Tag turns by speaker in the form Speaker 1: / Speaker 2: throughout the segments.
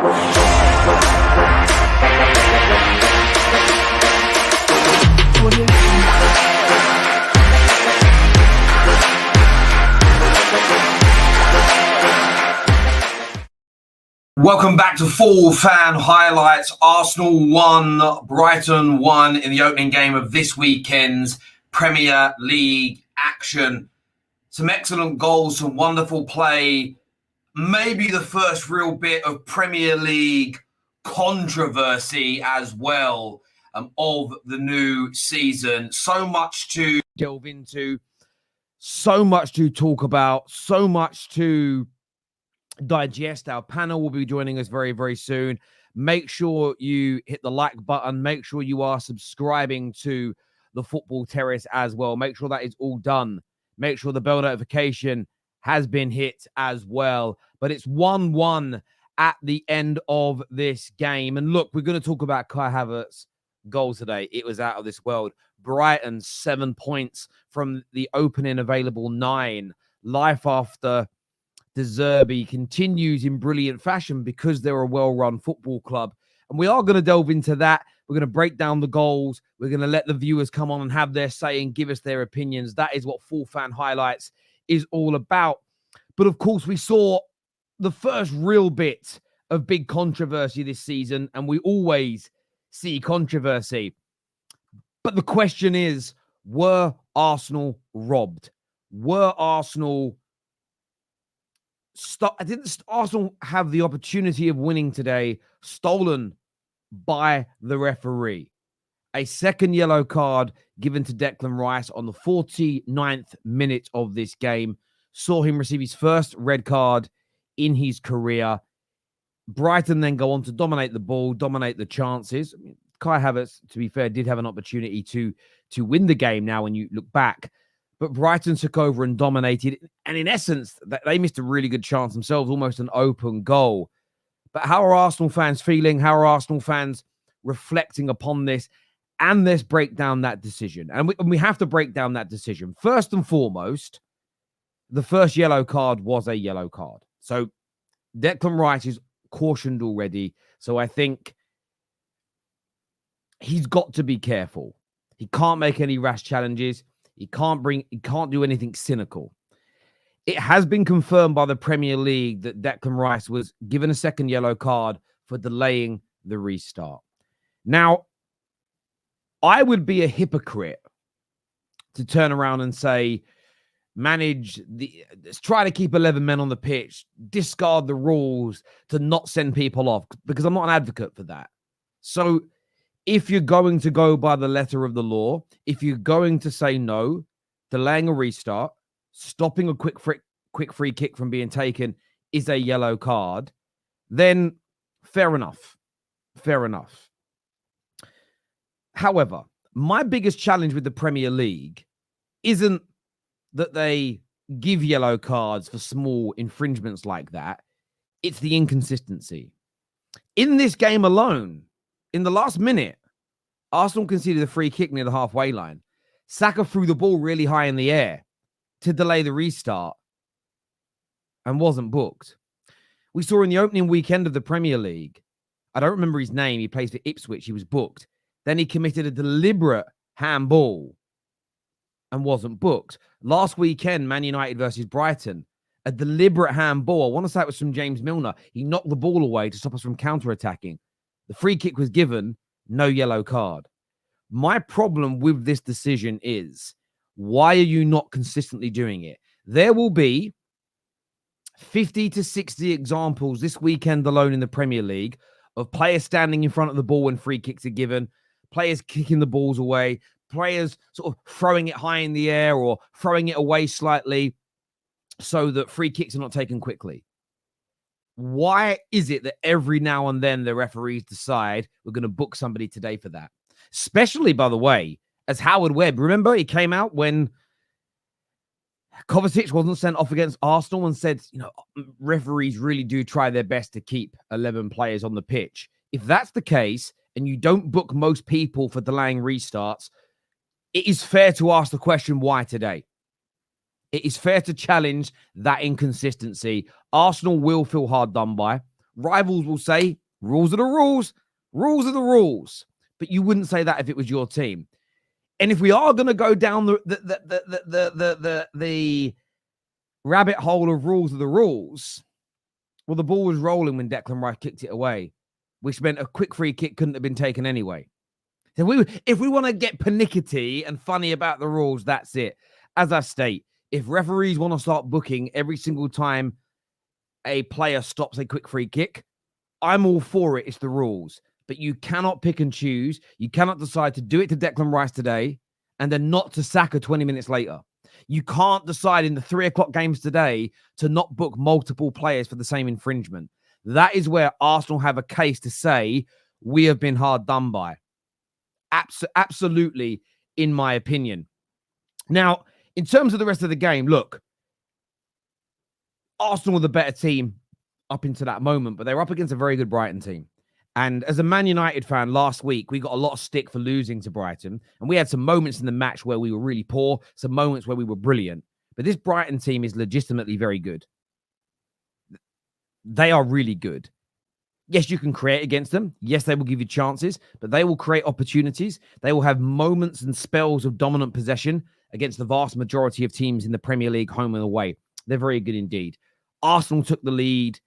Speaker 1: Welcome back to Full Fan Highlights. Arsenal won, Brighton won in the opening game of this weekend's Premier League action. Some excellent goals, some wonderful play. Maybe the first real bit of Premier League controversy as well of the new season. So much to delve into, so much to talk about, so much to digest. Our panel will be joining us very, very soon. Make sure you hit the like button. Make sure you are subscribing to the Football Terrace as well. Make sure that is all done. Make sure the bell notification has been hit as well. But it's 1-1 at the end of this game. And look, we're going to talk about Kai Havertz's goal today. It was out of this world. Brighton, 7 points from the opening available 9. Life after De Zerbi continues in brilliant fashion because they're a well-run football club. And we are going to delve into that. We're going to break down the goals. We're going to let the viewers come on and have their say and give us their opinions. That is what Full Fan Highlights is all about. But of course, we saw the first real bit of big controversy this season, and we always see controversy. But the question is, were Arsenal robbed? Were Arsenal didn't Arsenal have the opportunity of winning today stolen by the referee? A second yellow card given to Declan Rice on the 49th minute of this game saw him receive his first red card in his career. Brighton then go on to dominate the ball, dominate the chances. I mean, Kai Havertz, to be fair, did have an opportunity to win the game now when you look back. But Brighton took over and dominated. And in essence, they missed a really good chance themselves, almost an open goal. But how are Arsenal fans feeling? How are Arsenal fans reflecting upon this? And let's break down that decision. And we have to break down that decision. First and foremost, the first yellow card was a yellow card. So Declan Rice is cautioned already. So I think he's got to be careful. He can't make any rash challenges. He can't do anything cynical. It has been confirmed by the Premier League that Declan Rice was given a second yellow card for delaying the restart. Now, I would be a hypocrite to turn around and say, let's try to keep 11 men on the pitch, discard the rules to not send people off, because I'm not an advocate for that. So if you're going to go by the letter of the law, if you're going to say no, delaying a restart, stopping a quick free kick from being taken is a yellow card, then fair enough. Fair enough. However, my biggest challenge with the Premier League isn't that they give yellow cards for small infringements like that. It's the inconsistency. In this game alone, in the last minute, Arsenal conceded a free kick near the halfway line. Saka threw the ball really high in the air to delay the restart and wasn't booked. We saw in the opening weekend of the Premier League, I don't remember his name, he plays for Ipswich, he was booked. Then he committed a deliberate handball and wasn't booked. Last weekend, Man United versus Brighton, a deliberate handball. I want to say it was from James Milner. He knocked the ball away to stop us from counter-attacking. The free kick was given, no yellow card. My problem with this decision is, why are you not consistently doing it? There will be 50 to 60 examples this weekend alone in the Premier League of players standing in front of the ball when free kicks are given, players kicking the balls away, players sort of throwing it high in the air or throwing it away slightly so that free kicks are not taken quickly. Why is it that every now and then the referees decide we're going to book somebody today for that? Especially, by the way, as Howard Webb. Remember, he came out when Kovacic wasn't sent off against Arsenal and said, referees really do try their best to keep 11 players on the pitch. If that's the case, and you don't book most people for delaying restarts, it is fair to ask the question, why today? It is fair to challenge that inconsistency. Arsenal will feel hard done by.
Speaker 2: rivals will say, rules are the rules. Rules are the rules. But you wouldn't say that if it was your team. And if we are going to go down the rabbit hole of rules are the rules, well, the ball was rolling when Declan Rice kicked it away, which meant a quick free kick couldn't have been taken anyway. So if we want to get pernickety and funny about the rules, that's it. As I state, if referees want to start booking every single time a player stops a quick free kick, I'm all for it. It's the rules. But you cannot pick and choose. You cannot decide to do it to Declan Rice today and then not to Saka 20 minutes later. You can't decide in the 3 o'clock games today to not book multiple players for the same infringement. That is where Arsenal have a case to say we have been hard done by. Absolutely, in my opinion. Now, in terms of the rest of the game, look, Arsenal were the better team up into that moment, but they were up against a very good Brighton team. And as a Man United fan, last week, we got a lot of stick for losing to Brighton. And we had some moments in the match where we were really poor, some moments where we were brilliant. But this Brighton team is legitimately very good. They are really good. Yes, you can create against them. Yes, they will give you chances, but they will create opportunities. They will have moments and spells of dominant possession against the vast majority of teams in the Premier League, home and away. They're very good indeed. Arsenal took the lead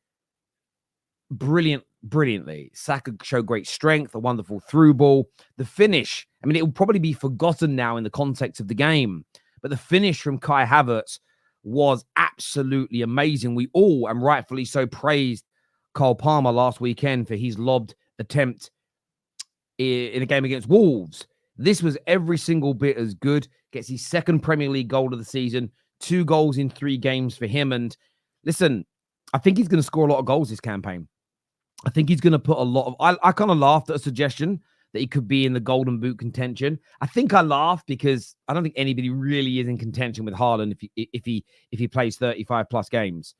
Speaker 2: brilliantly. Saka showed great strength, a wonderful through ball. The finish, I mean, it will probably be forgotten now in the context of the game, but the finish from Kai Havertz was absolutely amazing. We all, and rightfully so, praised Cole Palmer last weekend for his lobbed attempt in a game against Wolves. This was every single bit as good. Gets his second Premier League goal of the season, 2 goals in 3 games for him. And listen, I think he's going to score a lot of goals this campaign. I think he's going to put a lot of... I kind of laughed at a suggestion that he could be in the Golden Boot contention. I think I laughed because I don't think anybody really is in contention with Haaland if he plays 35 plus games.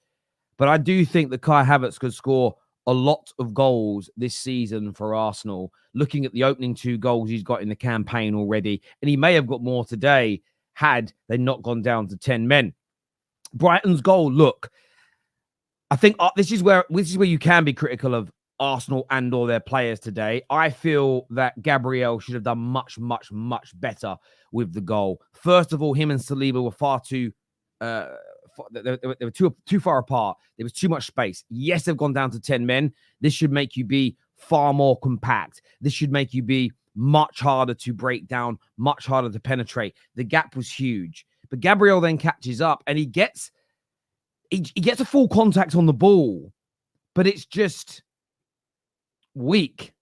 Speaker 2: But I do think that Kai Havertz could score a lot of goals this season for Arsenal, looking at the opening 2 goals he's got in the campaign already. And he may have got more today had they not gone down to 10 men. Brighton's goal, look, I think this is where you can be critical of Arsenal and or their players today. I feel that Gabriel should have done much, much, much better with the goal. First of all, him and Saliba were far too... they were too far apart. There was too much space. Yes, they've gone down to 10 men. This should make you be far more compact. This should make you be much harder to break down, much harder to penetrate. The gap was huge. But Gabriel then catches up and he gets a full contact on the ball, but it's just weak.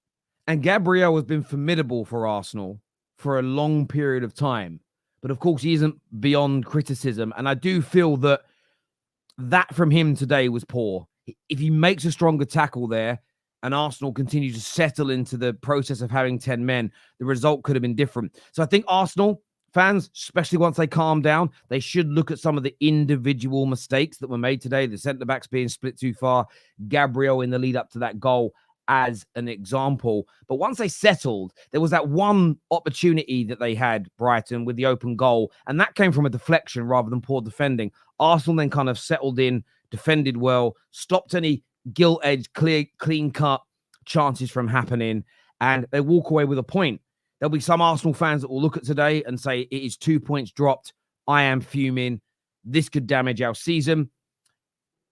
Speaker 2: And Gabriel has been formidable for Arsenal for a long period of time. But of course, he isn't beyond criticism. And I do feel that from him today was poor. If he makes a stronger tackle there and Arsenal continue to settle into the process of having 10 men, the result could have been different. So I think Arsenal fans, especially once they calm down, they should look at some of the individual mistakes that were made today. The centre-backs being split too far, Gabriel in the lead up to that goal as an example. But once they settled, there was that one opportunity that they had, Brighton, with the open goal, and that came from a deflection rather than poor defending. Arsenal then kind of settled in, defended well, stopped any gilt-edged, clean-cut chances from happening, and they walk away with a point. There'll be some Arsenal fans that will look at today and say, it is 2 points dropped. I am fuming. This could damage our season.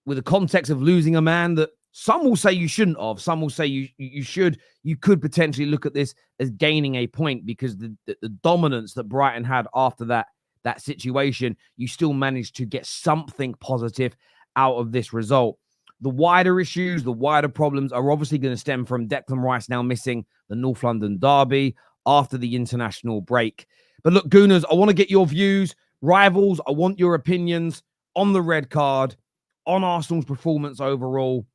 Speaker 2: With the context of losing a man that some will say you shouldn't have. Some will say you should. You could potentially look at this as gaining a point because the dominance that Brighton had after that situation, you still managed to get something positive out of this result. The wider issues, the wider problems are obviously going to stem from Declan Rice now missing the North London derby after the international break. But look, Gooners, I want to get your views. Rivals, I want your opinions on the red card, on Arsenal's performance overall.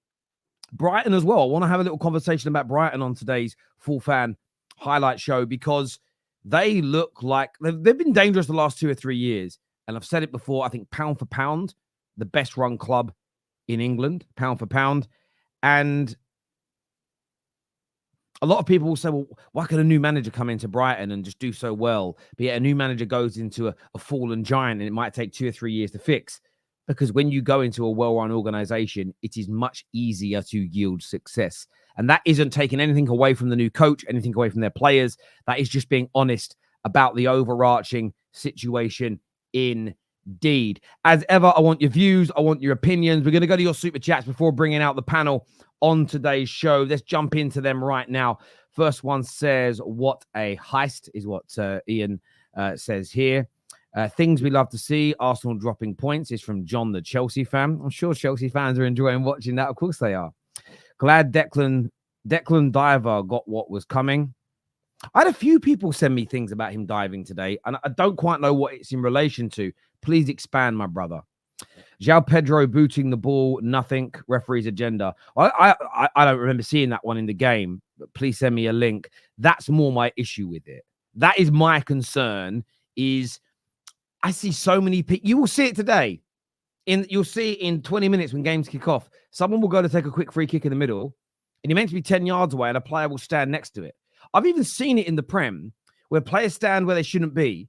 Speaker 2: Brighton as well. I want to have a little conversation about Brighton on today's Full Fan highlight show because they look like they've been dangerous the last 2 or 3 years. And I've said it before, I think pound for pound, the best run club in England, pound for pound. And a lot of people will say, well, why could a new manager come into Brighton and just do so well? But yet a new manager goes into a fallen giant and it might take 2 or 3 years to fix. Because when you go into a well-run organization, it is much easier to yield success. And that isn't taking anything away from the new coach, anything away from their players. That is just being honest about the overarching situation indeed. As ever, I want your views. I want your opinions. We're going to go to your super chats before bringing out the panel on today's show. Let's jump into them right now. First one says, what a heist, is what Ian says here. Things we love to see. Arsenal dropping points is from John, the Chelsea fan. I'm sure Chelsea fans are enjoying watching that. Of course they are. Glad Declan Diver got what was coming. I had a few people send me things about him diving today, and I don't quite know what it's in relation to. Please expand, my brother. João Pedro booting the ball, nothing. Referee's agenda. I don't remember seeing that one in the game, but please send me a link. That's more my issue with it. That is my concern, is I see so many people. You will see it today. You'll see it in 20 minutes when games kick off. Someone will go to take a quick free kick in the middle, and you're meant to be 10 yards away, and a player will stand next to it. I've even seen it in the Prem, where players stand where they shouldn't be.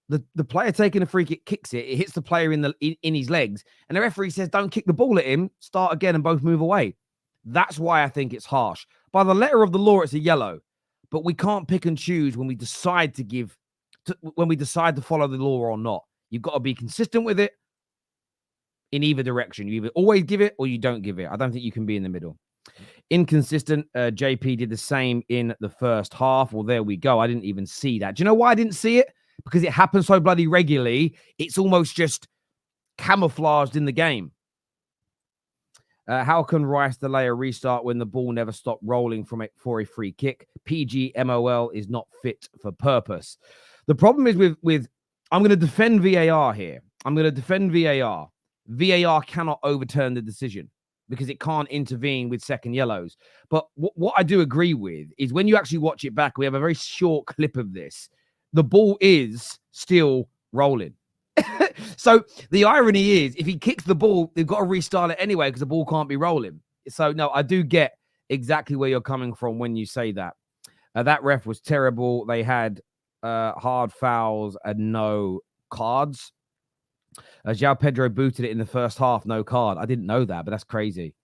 Speaker 2: The player taking a free kick kicks it. It hits the player in his legs, and the referee says, "Don't kick the ball at him. Start again," and both move away. That's why I think it's harsh. By the letter of the law, it's a yellow, but we can't pick and choose when we decide to follow the law or not. You've got to be consistent with it in either direction. You either always give it or you don't give it. I don't think you can be in the middle. Inconsistent. JP did the same in the first half. Well, there we go. I didn't even see that. Do you know why I didn't see it? Because it happens so bloody regularly. It's almost just camouflaged in the game. How can Rice delay a restart when the ball never stopped rolling from it for a free kick? PGMOL is not fit for purpose. The problem is with I'm going to defend VAR here. I'm going to defend VAR. VAR cannot overturn the decision because it can't intervene with second yellows. But what I do agree with is when you actually watch it back, we have a very short clip of this. The ball is still rolling. So the irony is, if he kicks the ball, they've got to restart it anyway because the ball can't be rolling. So, no, I do get exactly where you're coming from when you say that. That ref was terrible. They had hard fouls and no cards. João Pedro booted it in the first half, no card. I didn't know that, but that's crazy.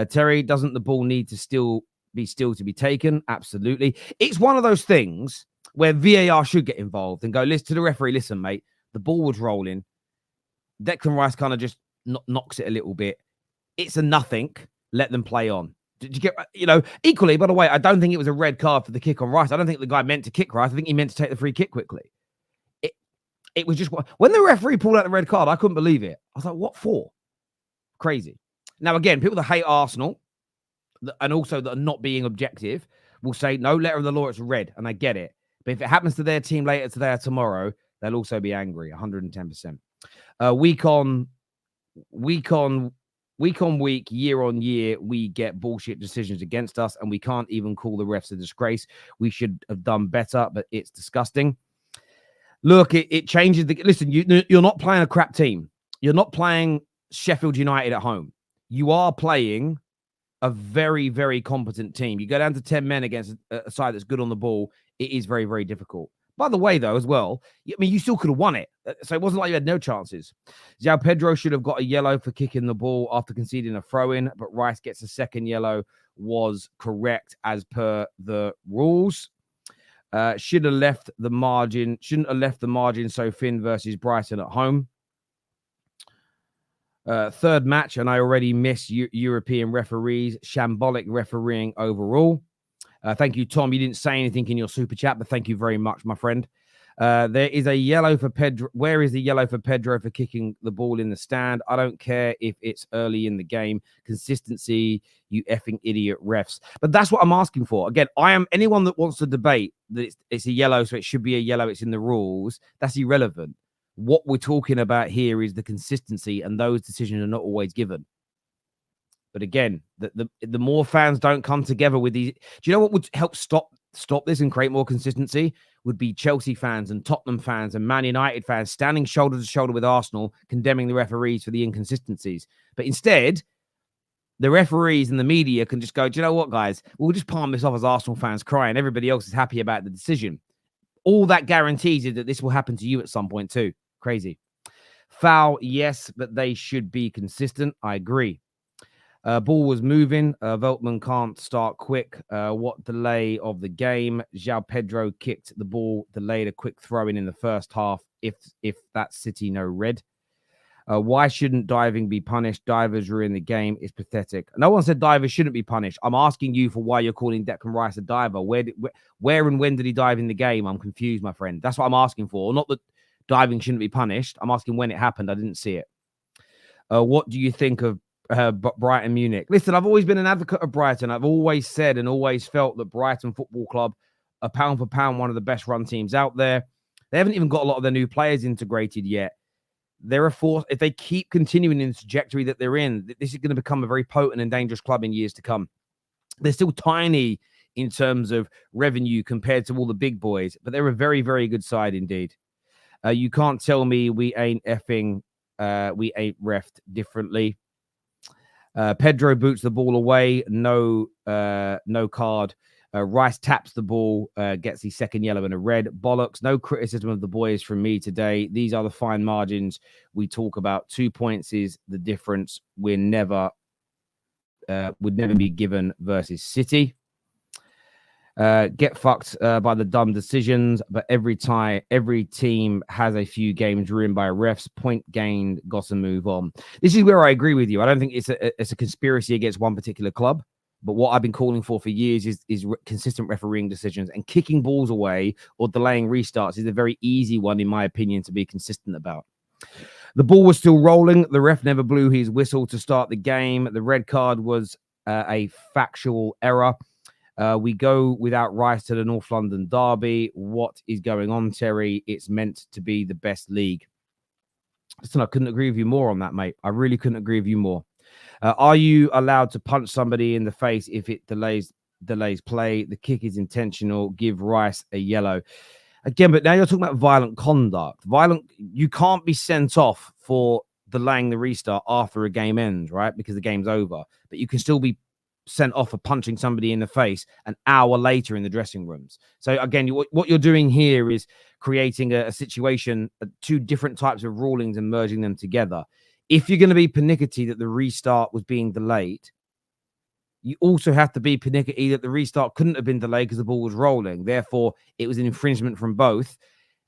Speaker 2: Terry, doesn't the ball need to still to be taken? Absolutely. It's one of those things where VAR should get involved and go, listen to the referee, listen, mate, the ball was rolling. Declan Rice kind of just knocks it a little bit. It's a nothing. Let them play on. Did you get, equally, by the way, I don't think it was a red card for the kick on Rice. I don't think the guy meant to kick Rice. I think he meant to take the free kick quickly. It was just, when the referee pulled out the red card, I couldn't believe it. I was like, what for? Crazy. Now, again, people that hate Arsenal and also that are not being objective will say, no, letter of the law, it's red. And I get it. But if it happens to their team later today or tomorrow, they'll also be angry, 110%. Week on week, year on year, we get bullshit decisions against us, and we can't even call the refs a disgrace. We should have done better, but it's disgusting. Look, it changes. Listen, you're not playing a crap team. You're not playing Sheffield United at home. You are playing a very, very competent team. You go down to 10 men against a side that's good on the ball. It is very, very difficult. By the way, though, as well, I mean, you still could have won it. So it wasn't like you had no chances. João Pedro should have got a yellow for kicking the ball after conceding a throw-in, but Rice gets a second yellow, was correct as per the rules. Shouldn't have left the margin so thin versus Brighton at home. Third match, and I already miss European referees. Shambolic refereeing overall. Thank you, Tom. You didn't say anything in your super chat, but thank you very much, my friend. There is a yellow for Pedro. Where is the yellow for Pedro for kicking the ball in the stand? I don't care if it's early in the game. Consistency, you effing idiot refs. But that's what I'm asking for. Again, I am anyone that wants to debate that it's a yellow, so it should be a yellow. It's in the rules. That's irrelevant. What we're talking about here is the consistency, and those decisions are not always given. But again, the more fans don't come together with these, do you know what would help stop this and create more consistency? Would be Chelsea fans and Tottenham fans and Man United fans standing shoulder to shoulder with Arsenal, condemning the referees for the inconsistencies. But instead, the referees and the media can just go, do you know what, guys? We'll just palm this off as Arsenal fans crying. Everybody else is happy about the decision. All that guarantees is that this will happen to you at some point too. Crazy. Foul, yes, but they should be consistent. I agree. Ball was moving. Veltman can't start quick. What delay of the game? João Pedro kicked the ball, delayed a quick throw-in the first half. If that's City, no red. Why shouldn't diving be punished? Divers ruin the game. It's pathetic. No one said divers shouldn't be punished. I'm asking you for why you're calling Declan Rice a diver. Where and when did he dive in the game? I'm confused, my friend. That's what I'm asking for. Not that diving shouldn't be punished. I'm asking when it happened. I didn't see it. What do you think of Brighton Munich? Listen, I've always been an advocate of Brighton. I've always said and always felt that Brighton Football Club are pound for pound one of the best run teams out there. They haven't even got a lot of their new players integrated yet. They're a force. If they keep continuing in the trajectory that they're in, this is going to become a very potent and dangerous club in years to come. They're still tiny in terms of revenue compared to all the big boys, but they're a very, very good side indeed. You can't tell me we ain't refed differently. Pedro boots the ball away. No card. Rice taps the ball, gets his second yellow and a red. Bollocks. No criticism of the boys from me today. These are the fine margins we talk about. 2 points is the difference. Would never be given versus City. Get fucked by the dumb decisions, but every team has a few games ruined by refs. Point gained, got to move on. This is where I agree with you. I don't think it's a conspiracy against one particular club. But what I've been calling for years is consistent refereeing decisions, and kicking balls away or delaying restarts is a very easy one, in my opinion, to be consistent about. The ball was still rolling. The ref never blew his whistle to start the game. The red card was a factual error. We go without Rice to the North London derby. What is going on, Terry? It's meant to be the best league. Listen, I couldn't agree with you more on that, mate. I really couldn't agree with you more. Are you allowed to punch somebody in the face if it delays play? The kick is intentional. Give Rice a yellow. Again, but now you're talking about violent conduct. You can't be sent off for delaying the restart after a game ends, right? Because the game's over. But you can still be sent off for punching somebody in the face an hour later in the dressing rooms. So again, what you're doing here is creating a situation, two different types of rulings and merging them together. If you're going to be pernickety that the restart was being delayed, you also have to be pernickety that the restart couldn't have been delayed because the ball was rolling. Therefore, it was an infringement from both.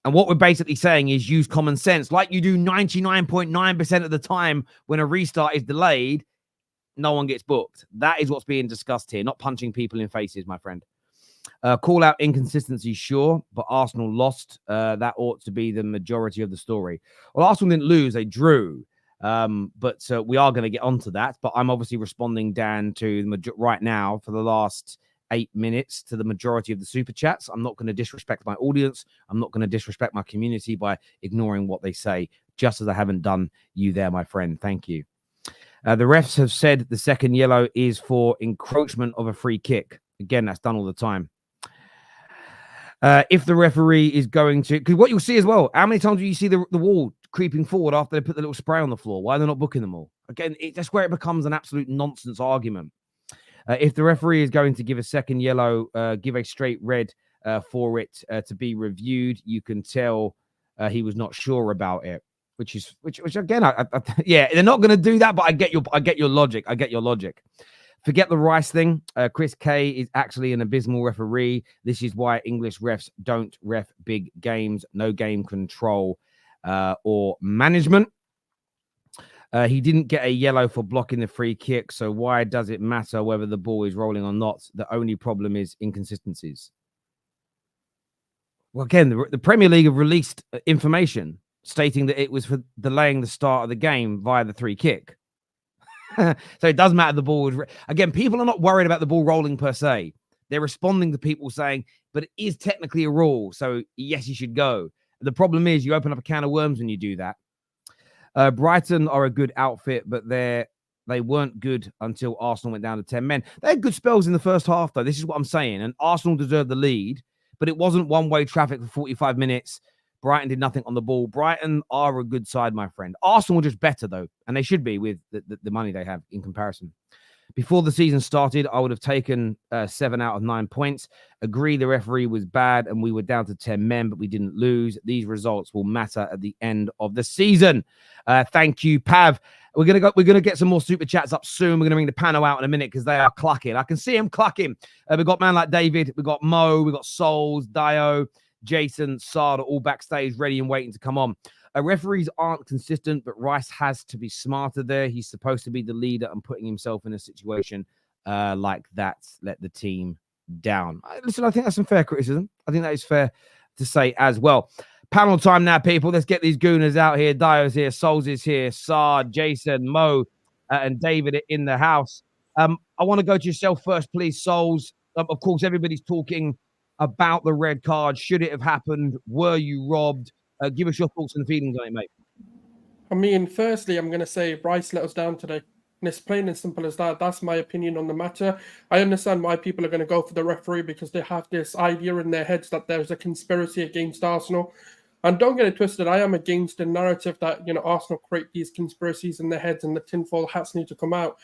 Speaker 2: And what we're basically saying is use common sense, like you do 99.9% of the time when a restart is delayed. No one gets booked. That is what's being discussed here, not punching people in faces, my friend. Call out inconsistency, sure, but Arsenal lost. That ought to be the majority of the story. Well, Arsenal didn't lose, they drew. But we are going to get onto that. But I'm obviously responding, Dan, to right now for the last 8 minutes to the majority of the super chats. I'm not going to disrespect my audience. I'm not going to disrespect my community by ignoring what they say, just as I haven't done you there, my friend. Thank you. The refs have said the second yellow is for encroachment of a free kick. Again, that's done all the time. If the referee is going to... Because what you'll see as well, how many times do you see the wall creeping forward after they put the little spray on the floor? Why are they not booking them all? Again, that's where it becomes an absolute nonsense argument. If the referee is going to give a second yellow, give a straight red for it to be reviewed. You can tell he was not sure about it. Which again, yeah, they're not going to do that, but I get your logic. Forget the Rice thing. Chris K is actually an abysmal referee. This is why English refs don't ref big games. No game control or management. He didn't get a yellow for blocking the free kick, so why does it matter whether the ball is rolling or not? The only problem is inconsistencies. Well, again, the Premier League have released information stating that it was for delaying the start of the game via the free kick. So it does matter the ball was... Again, people are not worried about the ball rolling per se. They're responding to people saying, but it is technically a rule, so yes, you should go. The problem is you open up a can of worms when you do that. Brighton are a good outfit, but they weren't good until Arsenal went down to 10 men. They had good spells in the first half, though. This is what I'm saying. And Arsenal deserved the lead, but it wasn't one-way traffic for 45 minutes. Brighton did nothing on the ball. Brighton are a good side, my friend. Arsenal are just better, though, and they should be with the money they have in comparison. Before the season started, I would have taken 7 out of 9 points. Agree the referee was bad and we were down to 10 men, but we didn't lose. These results will matter at the end of the season. Thank you, Pav. We're gonna get some more super chats up soon. We're gonna bring the panel out in a minute because they are clucking. I can see them clucking. We've got man like David, we've got Mo, we've got Sulz, Dayo, Jason, Saad, all backstage ready and waiting to come on. Referees aren't consistent, but Rice has to be smarter there. He's supposed to be the leader and putting himself in a situation like that let the team down. Listen, I think that's some fair criticism. I think that is fair to say as well. Panel time now, people. Let's get these gooners out here. Dayo's here, Sulz is here, Saad, Jason, Mo, and David in the house. I want to go to yourself first, please, Sulz. Of course, everybody's talking about the red card. Should it have happened? Were you robbed? Give us your thoughts and feelings on it, mate.
Speaker 3: I mean, firstly, I'm going to say Rice let us down today. And it's plain and simple as that. That's my opinion on the matter. I understand why people are going to go for the referee because they have this idea in their heads that there's a conspiracy against Arsenal. And don't get it twisted, I am against the narrative that, Arsenal create these conspiracies in their heads and the tinfoil hats need to come out.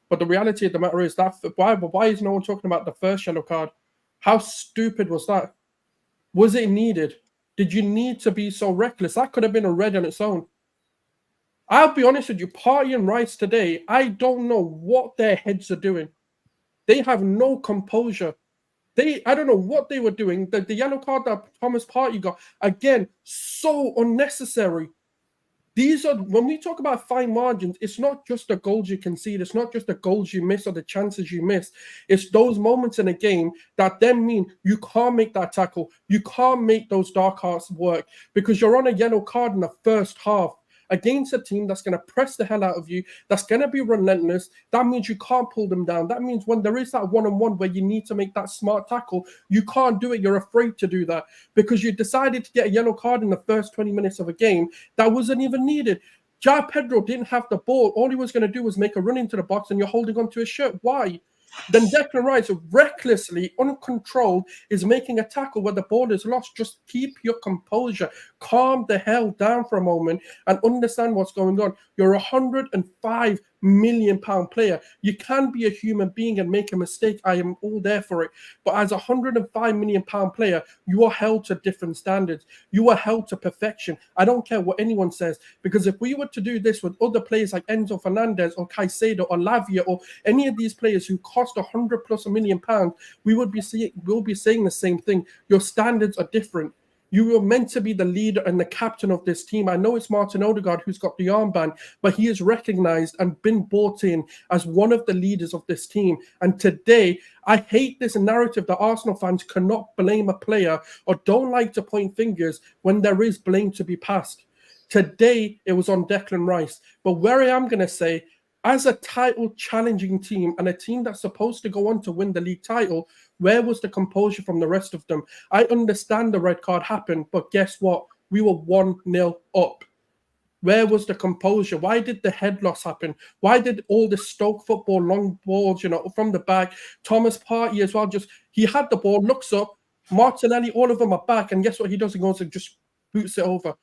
Speaker 3: But the reality of the matter is that why is no one talking about the first yellow card? How stupid was that? Was it needed? Did you need to be so reckless? That could have been a red on its own. I'll be honest with you, Partey and Rice today, I don't know what their heads are doing. They have no composure. I don't know what they were doing. The yellow card that Thomas Partey got, again, so unnecessary. These are, when we talk about fine margins, it's not just the goals you concede. It's not just the goals you miss or the chances you miss. It's those moments in a game that then mean you can't make that tackle. You can't make those dark arts work because you're on a yellow card in the first half against a team that's going to press the hell out of you, that's going to be relentless. That means you can't pull them down. That means when there is that one-on-one where you need to make that smart tackle, you can't do it. You're afraid to do that because you decided to get a yellow card in the first 20 minutes of a game that wasn't even needed. João Pedro didn't have the ball. All he was going to do was make a run into the box and you're holding onto his shirt. Why? Then Declan Rice, recklessly, uncontrolled, is making a tackle where the ball is lost. Just keep your composure. Calm the hell down for a moment and understand what's going on. You're a £105 million player. You can be a human being and make a mistake. I am all there for it. But as a £105 million player, you are held to different standards. You are held to perfection. I don't care what anyone says, because if we were to do this with other players like Enzo Fernandez or Caicedo or Lavia or any of these players who cost £100+ million, we'll be saying the same thing. Your standards are different. You were meant to be the leader and the captain of this team. I know it's Martin Odegaard who's got the armband, but he is recognized and been brought in as one of the leaders of this team. And today, I hate this narrative that Arsenal fans cannot blame a player or don't like to point fingers when there is blame to be passed. Today, it was on Declan Rice. But where I am going to say, as a title challenging team and a team that's supposed to go on to win the league title, where was the composure from the rest of them? I understand the red card happened, but guess what? We were 1-0 up. Where was the composure? Why did the head loss happen? Why did all the Stoke football, long balls, from the back? Thomas Partey as well, he had the ball, looks up, Martinelli, all of them are back, and guess what he does? He goes and just boots it over.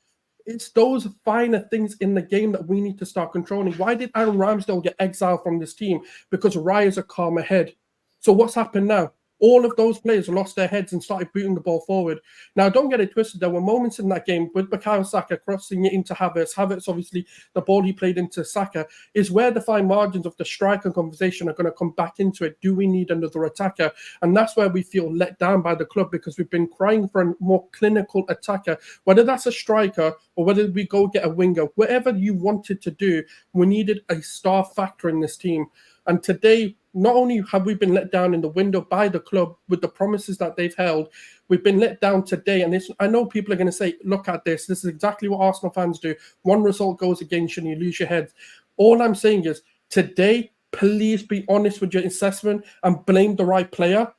Speaker 3: It's those finer things in the game that we need to start controlling. Why did Aaron Ramsdale get exiled from this team? Because Raya's a calmer head. So what's happened now? All of those players lost their heads and started booting the ball forward. Now, don't get it twisted. There were moments in that game with Bukayo Saka crossing it into Havertz. Havertz, obviously, the ball he played into Saka is where the fine margins of the striker conversation are going to come back into it. Do we need another attacker? And that's where we feel let down by the club because we've been crying for a more clinical attacker, whether that's a striker or whether we go get a winger. Whatever you wanted to do, we needed a star factor in this team. And today, not only have we been let down in the window by the club with the promises that they've held, we've been let down today. And I know people are going to say, look at this. This is exactly what Arsenal fans do. One result goes against you and you lose your head. All I'm saying is today, please be honest with your assessment and blame the right player.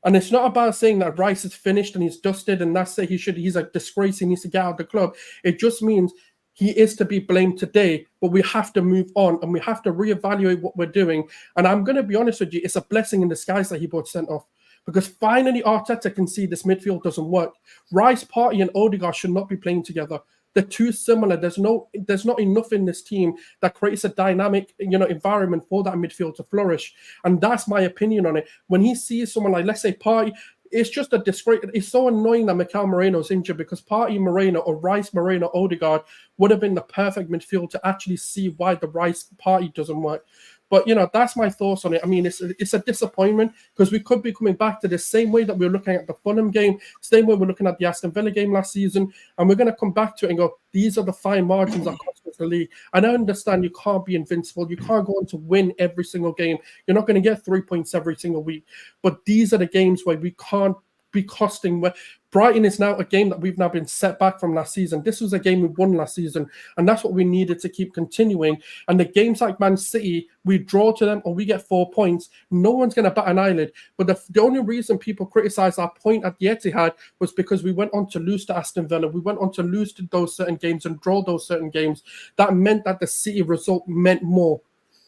Speaker 3: And it's not about saying that Rice is finished and he's dusted and that's it. He's a disgrace. He needs to get out of the club. It just means he is to be blamed today, but we have to move on and we have to reevaluate what we're doing. And I'm going to be honest with you, it's a blessing in disguise that he got sent off because finally Arteta can see this midfield doesn't work. Rice, Partey and Odegaard should not be playing together. They're too similar. There's not enough in this team that creates a dynamic, environment for that midfield to flourish. And that's my opinion on it. When he sees someone like, let's say, Partey, it's just a disgrace. It's so annoying that Mikel Moreno's injured, because Partey, Moreno, or Rice, Moreno, Odegaard would have been the perfect midfield to actually see why the Rice Partey doesn't work. But, that's my thoughts on it. I mean, it's a disappointment, because we could be coming back to the same way that we were looking at the Fulham game, same way we're looking at the Aston Villa game last season, and we're going to come back to it and go, these are the fine margins that cost us the league. And I understand you can't be invincible. You can't go on to win every single game. You're not going to get 3 points every single week. But these are the games where we can't be costing. Where Brighton is now a game that we've now been set back from last season. This was a game we won last season, and that's what we needed to keep continuing. And the games like Man City, we draw to them or we get 4 points, no one's going to bat an eyelid. But the only reason people criticize our point at the Etihad was because we went on to lose to Aston Villa. We went on to lose to those certain games and draw those certain games. That meant that the City result meant more.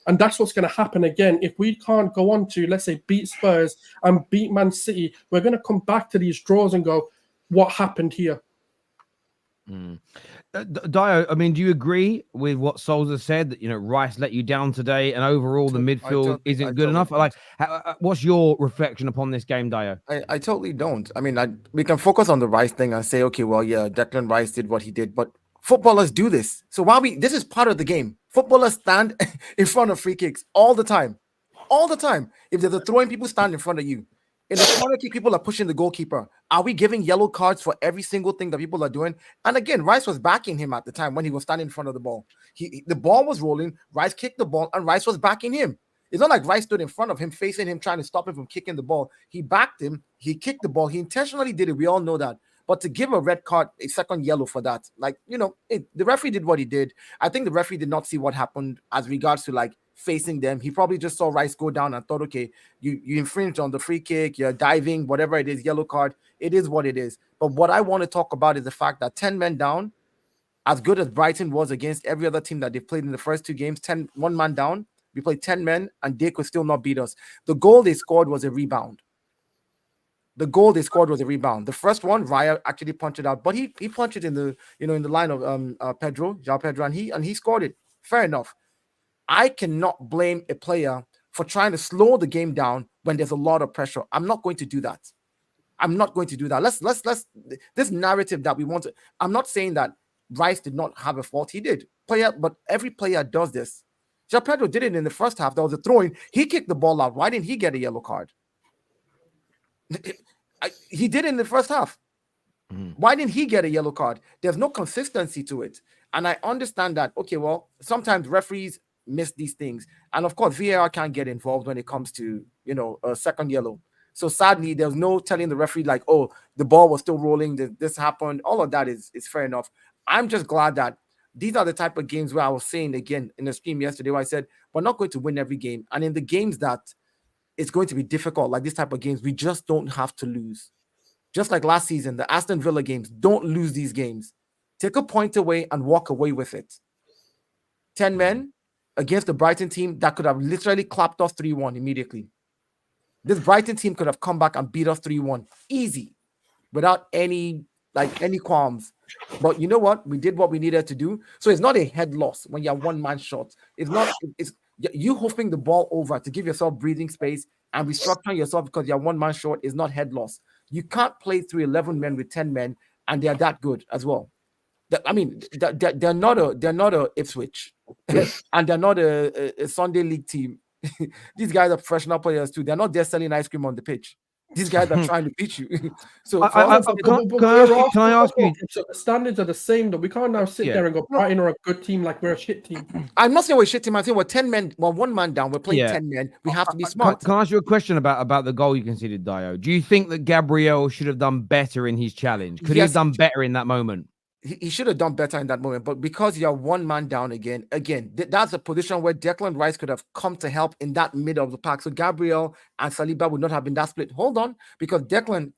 Speaker 3: And that's what's going to happen again. If we can't go on to, let's say, beat Spurs and beat Man City, we're going to come back to these draws and go, what happened here?
Speaker 2: Dayo, I mean, do you agree with what Sulz has said, that, Rice let you down today and overall the midfield isn't good enough? Like, what's your reflection upon this game, Dayo?
Speaker 4: I totally don't. I mean, we can focus on the Rice thing and say, okay, well, yeah, Declan Rice did what he did, but footballers do this. So this is part of the game. Footballers stand in front of free kicks all the time. All the time. If there's a throwing, people stand in front of you. In the corner kick, people are pushing the goalkeeper. Are we giving yellow cards for every single thing that people are doing? And again, Rice was backing him at the time when he was standing in front of the ball. The ball was rolling, Rice kicked the ball, and Rice was backing him. It's not like Rice stood in front of him, facing him, trying to stop him from kicking the ball. He backed him, he kicked the ball, he intentionally did it. We all know that. But to give a red card, a second yellow for that, the referee did what he did. I think the referee did not see what happened as regards to facing them. He probably just saw Rice go down and thought, okay, you infringed on the free kick, you're diving, whatever it is, yellow card. It is what it is. But what I want to talk about is the fact that 10 men down, as good as Brighton was against every other team that they've played in the first two games, 1 man down, we played 10 men and they could still not beat us. The goal they scored was a rebound. The The first one, Raya actually punched it out, but he punched it in the line of João Pedro, and he scored it. Fair enough. I cannot blame a player for trying to slow the game down when there's a lot of pressure. I'm not going to do that. Let's this narrative that we want to. I'm not saying that Rice did not have a fault. He did. But every player does this. João Pedro did it in the first half. There was a throw-in. He kicked the ball out. Why didn't he get a yellow card? He did it in the first half. Why didn't he get a yellow card? There's no consistency to it. And I understand that, okay, well, sometimes referees miss these things. And of course, VAR can't get involved when it comes to, a second yellow. So sadly, there's no telling the referee oh, the ball was still rolling, this happened. All of that is fair enough. I'm just glad that these are the type of games where I was saying again in the stream yesterday where I said, we're not going to win every game. And in the games that it's going to be difficult, like this type of games, we just don't have to lose. Just like last season, the Aston Villa games, don't lose these games. Take a point away and walk away with it. 10 men against the Brighton team that could have literally clapped us 3-1 immediately. This Brighton team could have come back and beat us 3-1. Easy. Without any qualms. But you know what? We did what we needed to do. So it's not a head loss when you're one man short. It's you hoofing the ball over to give yourself breathing space and restructuring yourself because you're one man short is not head loss. You can't play through 11 men with 10 men and they're that good as well. They're not a Ipswich and they're not a Sunday league team. These guys are professional players too. They're not there selling ice cream on the pitch. These guys are trying to beat you. So
Speaker 2: can I ask you?
Speaker 3: So the standards are the same, though. We can't now sit there and go, Brighton are a good team like we're a shit team.
Speaker 4: I'm not saying we're a shit team. I'm saying we're 10 men. Well, 1 man down. We're playing 10 men. We have to be smart.
Speaker 2: Can I ask you a question about the goal you conceded, Dayo? Do you think that Gabriel should have done better in his challenge? Could he have done better in that moment?
Speaker 4: He should have done better in that moment, but because you're 1 man down again, that's a position where Declan Rice could have come to help in that middle of the pack. So Gabriel and Saliba would not have been that split. Hold on, because Declan,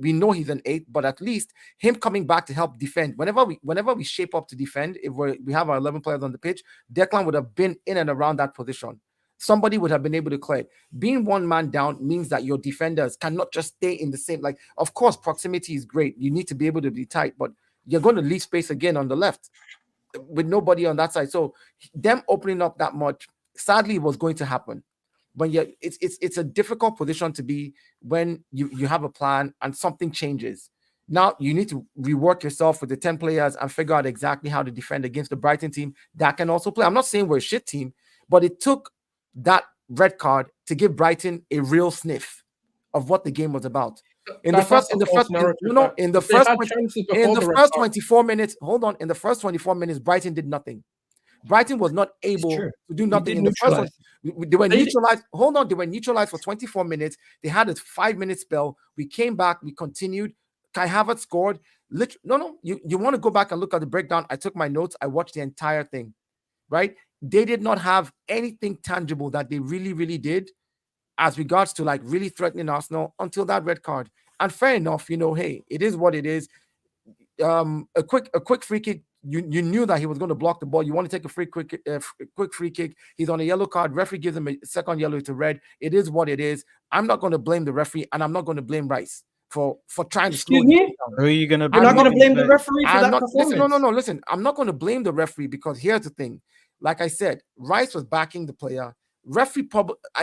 Speaker 4: we know he's an 8, but at least him coming back to help defend. Whenever we shape up to defend, if we have our 11 players on the pitch, Declan would have been in and around that position. Somebody would have been able to clear it. Being 1 man down means that your defenders cannot just stay in the same. Of course, proximity is great. You need to be able to be tight, but you're going to leave space again on the left with nobody on that side. So them opening up that much, sadly, was going to happen. But yeah, it's a difficult position to be when you have a plan and something changes. Now you need to rework yourself with the 10 players and figure out exactly how to defend against the Brighton team that can also play. I'm not saying we're a shit team, but it took that red card to give Brighton a real sniff of what the game was about. In the first 24 minutes, hold on. In the first 24 minutes, Brighton did nothing. Brighton was not able to do nothing in the first one. They were neutralized. Hold on, they were neutralized for 24 minutes. They had a 5-minute spell. We came back. We continued. Kai Havertz scored. No. You want to go back and look at the breakdown? I took my notes. I watched the entire thing. Right? They did not have anything tangible that they really, really did as regards to like really threatening Arsenal until that red card. And fair enough, hey, it is what it is. A quick free kick. You knew that he was going to block the ball. You want to take a quick free kick. He's on a yellow card. Referee gives him a second yellow to red. It is what it is. I'm not going to blame the referee, and I'm not going to blame Rice for trying to slow the game down.
Speaker 5: Who are you going to
Speaker 6: blame? You're not going to blame the referee for that performance?
Speaker 4: Listen, I'm not going to blame the referee because here's the thing. Like I said, Rice was backing the player. Referee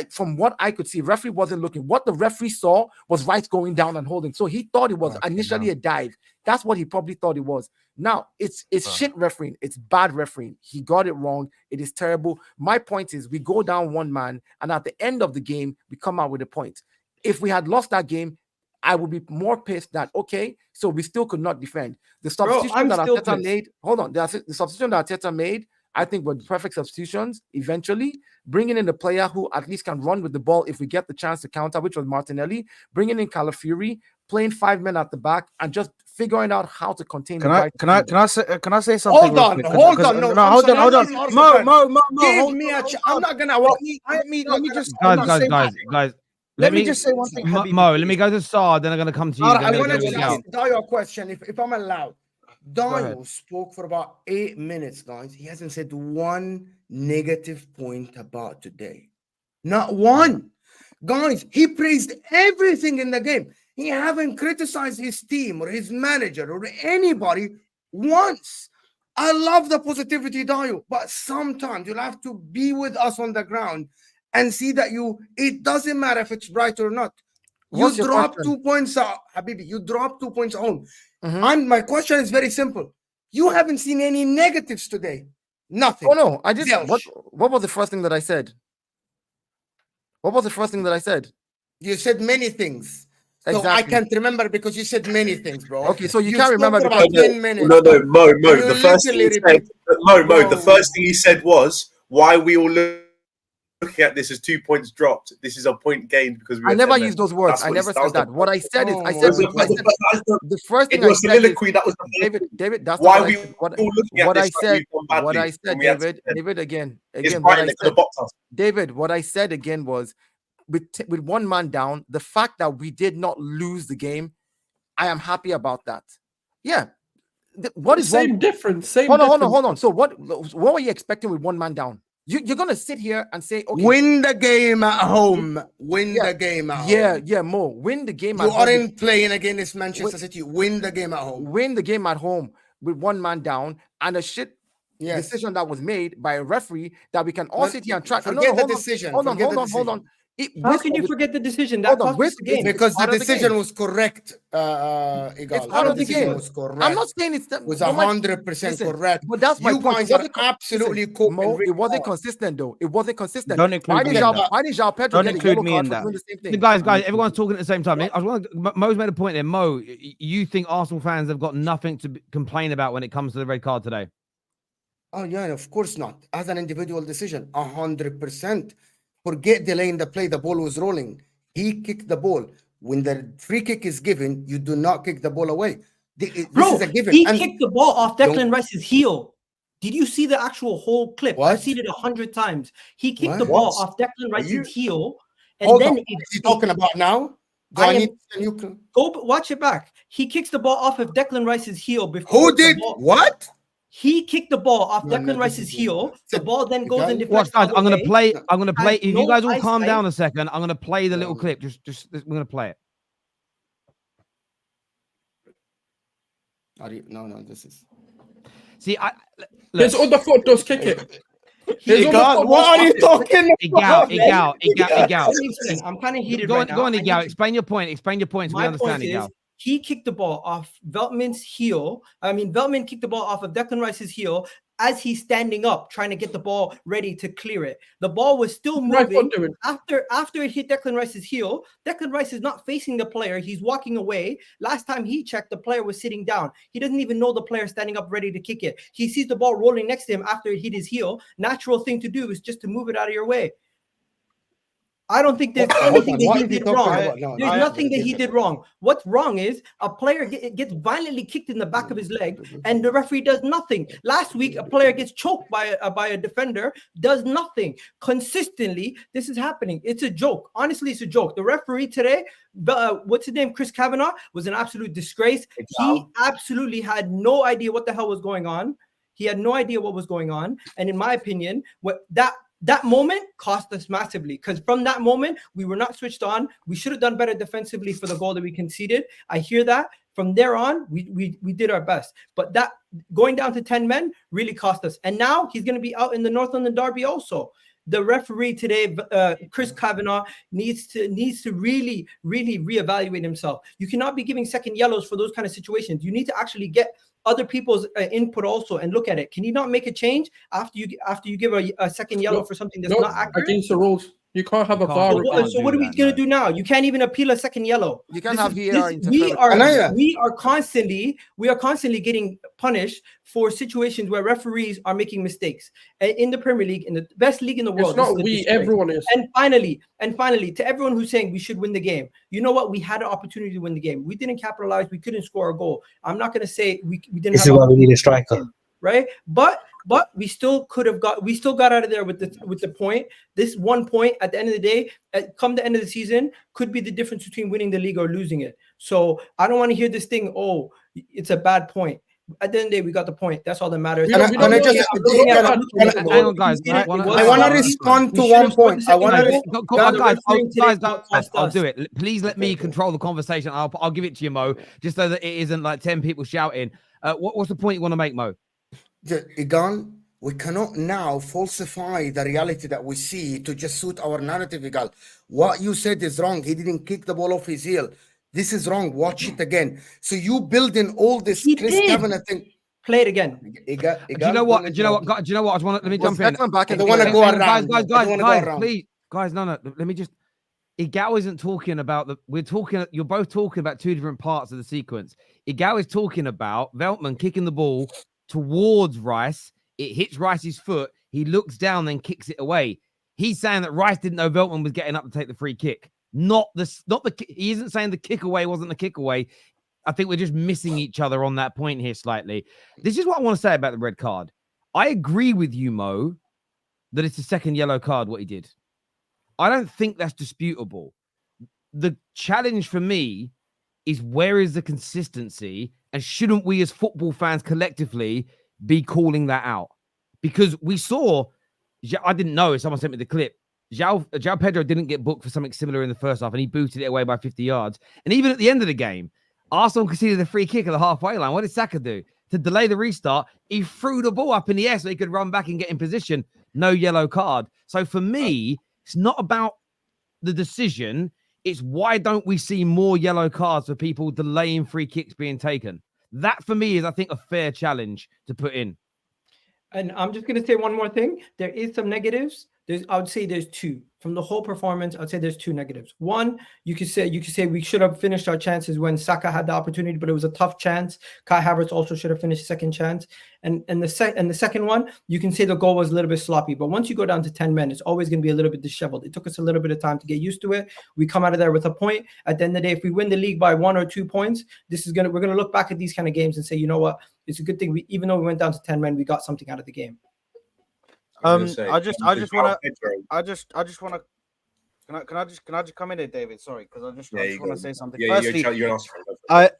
Speaker 4: from what I could see, referee wasn't looking. What the referee saw was Rice going down and holding. So he thought it was initially a dive. That's what he probably thought it was. Now it's shit refereeing. It's bad refereeing. He got it wrong. It is terrible. My point is we go down one man, and at the end of the game, we come out with a point. If we had lost that game, I would be more pissed that so we still could not defend. The substitution that Arteta made. Hold on, the substitution that Arteta made, I think were perfect substitutions. Eventually, bringing in a player who at least can run with the ball if we get the chance to counter, which was Martinelli. Bringing in Calafiori, playing 5 men at the back, and just figuring out how to contain. Can I
Speaker 5: say something?
Speaker 6: Hold on. Hold on. Mo. I'm not gonna. Let me just.
Speaker 5: Guys. Let me just say one thing.
Speaker 2: Mo, let me go to Saad, then I'm going to come to you.
Speaker 6: I want to ask Dayo a question, if I'm allowed. Dayo spoke for about 8 minutes, guys. He hasn't said one negative point about today. Not one. Guys, he praised everything in the game. He haven't criticized his team or his manager or anybody once. I love the positivity, Dayo, but sometimes you'll have to be with us on the ground and see that it doesn't matter if it's right or not. You drop 2 points out, Habibi. You drop 2 points home. And my question is very simple. You haven't seen any negatives today. Nothing.
Speaker 4: Oh, no. I just... What was the first thing that I said?
Speaker 6: You said many things. So I can't remember because you said many things, bro.
Speaker 4: Okay, so you can't remember because...
Speaker 6: 10 minutes.
Speaker 7: No, Mo. The first thing he said was, why we all looking at this as 2 points dropped. This is a point gained because
Speaker 4: I never used those words. I never said that. What I said is, the first thing I said is, David, that's
Speaker 7: why we all looking at
Speaker 4: what
Speaker 7: this.
Speaker 4: What I said, David, again, David, what I said again was, with one man down, the fact that we did not lose the game, I am happy about that. Yeah. What is
Speaker 3: same difference?
Speaker 4: Hold on. So what were you expecting with one man down? You're gonna sit here and say, okay,
Speaker 6: win the game at home. The game at home.
Speaker 4: Yeah, Mo. Win the game
Speaker 6: at home. You aren't playing against Manchester City. Win the game at home.
Speaker 4: Win the game at home with one man down and a shit decision that was made by a referee that we can all sit here and track.
Speaker 6: Forget the decision.
Speaker 4: Hold on.
Speaker 6: How can you forget the decision? That cost the game. Because the decision was correct, Egal.
Speaker 4: It's part of the game.
Speaker 6: Was correct.
Speaker 4: I'm not saying it
Speaker 6: was 100% correct.
Speaker 4: But that's my point.
Speaker 6: Guys are absolutely cool.
Speaker 4: It wasn't consistent, though. It wasn't consistent.
Speaker 5: Don't include me.
Speaker 4: Why did João Pedro get a yellow card for doing the same thing?
Speaker 2: Guys, everyone's talking at the same time. Mo's made a point there. Mo, you think Arsenal fans have got nothing to complain about when it comes to the red card today?
Speaker 6: Oh, yeah, of course not. As an individual decision, 100%. Forget delaying the play. The ball was rolling. He kicked the ball. When the free kick is given, you do not kick the ball away. This is a given.
Speaker 8: He kicked the ball off Declan Rice's heel. Did you see the actual whole clip? I've seen it 100 times. He kicked the ball off Declan Rice's heel. And
Speaker 6: what are you talking about now?
Speaker 8: Go watch it back. He kicks the ball off of Declan Rice's heel before.
Speaker 6: Who did what?
Speaker 8: He kicked the ball off Declan Rice's heel. The ball then goes and deflects.
Speaker 2: Guys, I'm gonna play. If you guys all calm down a second, I'm gonna play the little clip. We're gonna play it.
Speaker 6: No, this is.
Speaker 2: See,
Speaker 3: His other foot does kick it.
Speaker 6: Egal, what are you talking about?
Speaker 2: Egal.
Speaker 8: I'm kind of heated
Speaker 2: Go
Speaker 8: right
Speaker 2: on,
Speaker 8: now.
Speaker 2: go on, Egal. Explain your point. Explain your points. We
Speaker 8: My
Speaker 2: understand,
Speaker 8: point is,
Speaker 2: Egal.
Speaker 8: he kicked the ball off Veltman's heel. Veltman kicked the ball off of Declan Rice's heel as he's standing up, trying to get the ball ready to clear it. The ball was still moving after it hit Declan Rice's heel. Declan Rice is not facing the player. He's walking away. Last time he checked, the player was sitting down. He doesn't even know the player standing up ready to kick it. He sees the ball rolling next to him after it hit his heel. Natural thing to do is just to move it out of your way. I don't think there's anything that he did wrong. There's nothing that he did wrong. What's wrong is a player gets violently kicked in the back of his leg, and the referee does nothing. Last week, a player gets choked by a defender, does nothing. Consistently, this is happening. It's a joke. Honestly, it's a joke. The referee today, what's his name? Chris Kavanagh, was an absolute disgrace. He absolutely had no idea what the hell was going on. He had no idea what was going on. And in my opinion, that moment cost us massively, because from that moment, we were not switched on. We should have done better defensively for the goal that we conceded. I hear that. From there on, we did our best. But that going down to 10 men really cost us. And now he's going to be out in the North London derby also. The referee today, Chris Kavanagh, needs to really, really reevaluate himself. You cannot be giving second yellows for those kind of situations. You need to actually get other people's input also and look at it. Can you not make a change after you give a second yellow for something that's not accurate?
Speaker 3: Against the rules. You can't have a VAR.
Speaker 8: So what are we going to do now? You can't even appeal a second yellow.
Speaker 4: You can't have VAR.
Speaker 8: We are constantly getting punished for situations where referees are making mistakes in the Premier League, in the best league in the world.
Speaker 3: It's not everyone is.
Speaker 8: And finally, to everyone who's saying we should win the game, you know what? We had an opportunity to win the game. We didn't capitalize. We couldn't score a goal. I'm not going to say we didn't.
Speaker 9: This is why we need a striker,
Speaker 8: right? But we still got out of there with the point. This 1 point at the end of the day, come the end of the season, could be the difference between winning the league or losing it. So I don't want to hear this thing, oh, it's a bad point. At the end of the day, we got the point. That's all that matters.
Speaker 6: I want to respond to 1 point.
Speaker 2: Guys, I'll do it. Please let me control the conversation. I'll give it to you, Mo, just so that it isn't like 10 people shouting. What's the point you want to make, Mo?
Speaker 6: Egal, we cannot now falsify the reality that we see to just suit our narrative, Egal. What you said is wrong. He didn't kick the ball off his heel. This is wrong. Watch it again. So you build in all this Chris Kavanagh thing.
Speaker 8: Play it again.
Speaker 2: Egal, do you know what? Do you know what? Let me jump in.
Speaker 6: Back and they want to go around.
Speaker 2: Guys, please. Guys, no. Let me just. Egal isn't talking about you're both talking about two different parts of the sequence. Egal is talking about Veltman kicking the ball towards Rice. It hits Rice's foot. He looks down, then kicks it away. He's saying that Rice didn't know Veltman was getting up to take the free kick. He isn't saying the kick away wasn't the kick away. I think we're just missing each other on that point here slightly. This is what I want to say about the red card. I agree with you, Mo, that it's a second yellow card, what he did. I don't think that's disputable. The challenge for me is, where is the consistency, and shouldn't we as football fans collectively be calling that out? Because we saw, I didn't know, someone sent me the clip, João Pedro didn't get booked for something similar in the first half, and he booted it away by 50 yards. And even at the end of the game, Arsenal conceded a free kick at the halfway line. What did Saka do? To delay the restart, he threw the ball up in the air so he could run back and get in position. No yellow card. So for me, it's not about the decision. It's why don't we see more yellow cards for people delaying free kicks being taken? That for me is, I think, a fair challenge to put in.
Speaker 8: And I'm just going to say one more thing. There is some negatives. I would say there's two. From the whole performance, I'd say there's two negatives. One, you could say we should have finished our chances when Saka had the opportunity, but it was a tough chance. Kai Havertz also should have finished second chance. And the second one, you can say the goal was a little bit sloppy. But once you go down to 10 men, it's always going to be a little bit disheveled. It took us a little bit of time to get used to it. We come out of there with a point. At the end of the day, if we win the league by 1 or 2 points, we're going to look back at these kind of games and say, you know what, it's a good thing. Even though we went down to 10 men, we got something out of the game.
Speaker 5: I just want to. Can I just come in there, David? Sorry, because I just want to say something. Firstly, I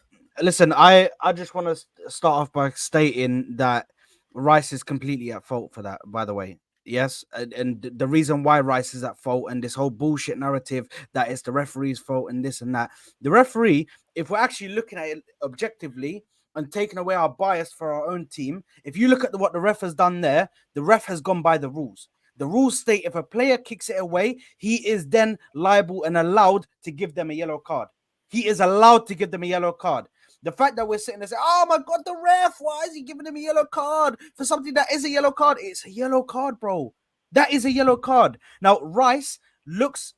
Speaker 5: just want to start off by stating that Rice is completely at fault for that. By the way, yes, and the reason why Rice is at fault, and this whole bullshit narrative that it's the referee's fault and this and that. The referee, if we're actually looking at it objectively, and taking away our bias for our own team. If you look at what the ref has done there, the ref has gone by the rules. The rules state if a player kicks it away, he is then liable and allowed to give them a yellow card. He is allowed to give them a yellow card. The fact that we're sitting there saying, oh my God, the ref, why is he giving him a yellow card for something that is a yellow card? It's a yellow card, bro. That is a yellow card. Now, Rice looks,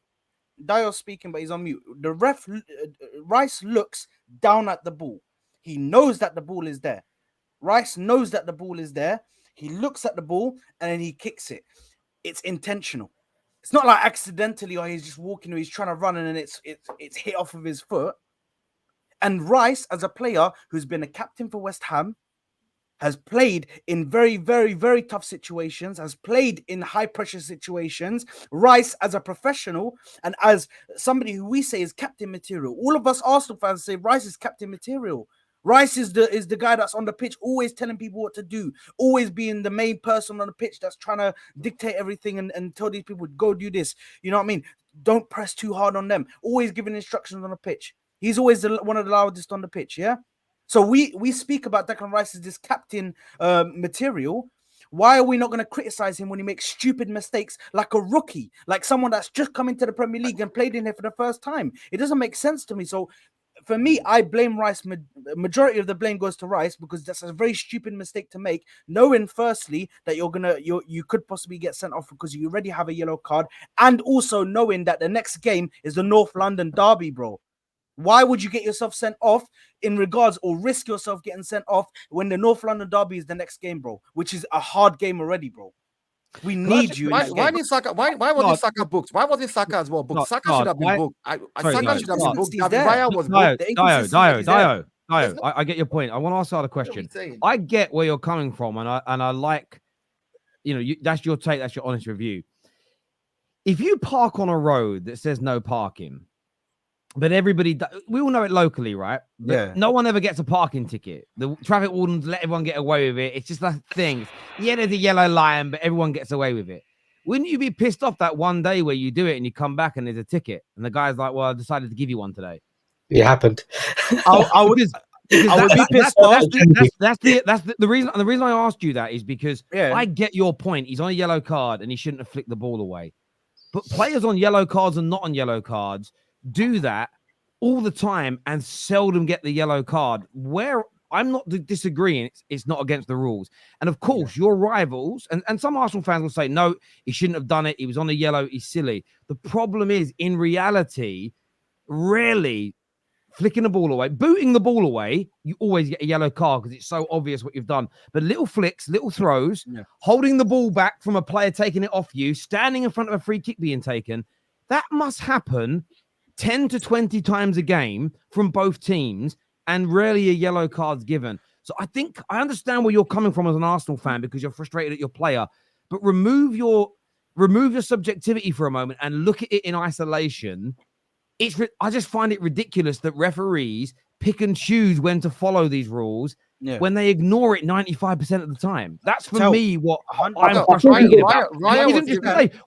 Speaker 5: Dayo speaking, but he's on mute. The ref, Rice looks down at the ball. He knows that the ball is there. Rice knows that the ball is there. He looks at the ball and then he kicks it. It's intentional. It's not like accidentally or he's just walking or he's trying to run and then it's hit off of his foot. And Rice, as a player who's been a captain for West Ham, has played in very, very, very tough situations, has played in high-pressure situations. Rice, as a professional and as somebody who we say is captain material, all of us Arsenal fans say Rice is captain material. Rice is the guy that's on the pitch, always telling people what to do, always being the main person on the pitch that's trying to dictate everything and tell these people, go do this. You know what I mean? Don't press too hard on them. Always giving instructions on the pitch. He's always one of the loudest on the pitch, yeah? So we speak about Declan Rice as this captain material. Why are we not going to criticize him when he makes stupid mistakes like a rookie, like someone that's just come into the Premier League and played in here for the first time? It doesn't make sense to me. So for me, I blame Rice. Majority of the blame goes to Rice because that's a very stupid mistake to make, knowing firstly that you could possibly get sent off because you already have a yellow card, and also knowing that the next game is the North London derby, bro. Why would you get yourself sent off in regards or risk yourself getting sent off when the North London derby is the next game, bro? Which is a hard game already, bro. We need you.
Speaker 4: Why did Saka? Why wasn't Saka booked? Why wasn't Saka as well booked? Saka should have been booked. Saka should have been booked. Raya was booked.
Speaker 2: Dayo. I get your point. I want to ask Saad a question. I get where you're coming from, and I like, that's your take. That's your honest review. If you park on a road that says no parking, but we all know it locally, right?
Speaker 5: Yeah.
Speaker 2: No one ever gets a parking ticket. The traffic wardens let everyone get away with it. It's just that thing. Yeah, there's a yellow line, but everyone gets away with it. Wouldn't you be pissed off that one day where you do it and you come back and there's a ticket and the guy's like, well, I decided to give you one today?
Speaker 9: It happened.
Speaker 2: I would be pissed off. That's the reason. And the reason I asked you that is because I get your point. He's on a yellow card and he shouldn't have flicked the ball away. But players on yellow cards and not on yellow cards do that all the time and seldom get the yellow card. Where I'm not disagreeing, it's not against the rules. And of course, your rivals, and some Arsenal fans will say, no, he shouldn't have done it. He was on a yellow. He's silly. The problem is, in reality, rarely flicking the ball away, booting the ball away, you always get a yellow card because it's so obvious what you've done. But little flicks, little throws, holding the ball back from a player taking it off you, standing in front of a free kick being taken, that must happen 10 to 20 times a game from both teams, and rarely a yellow card's given. So I understand where you're coming from as an Arsenal fan because you're frustrated at your player, but remove your subjectivity for a moment and look at it in isolation. I just find it ridiculous that referees pick and choose when to follow these rules when they ignore it 95% of the time. That's for me what I'm frustrated about.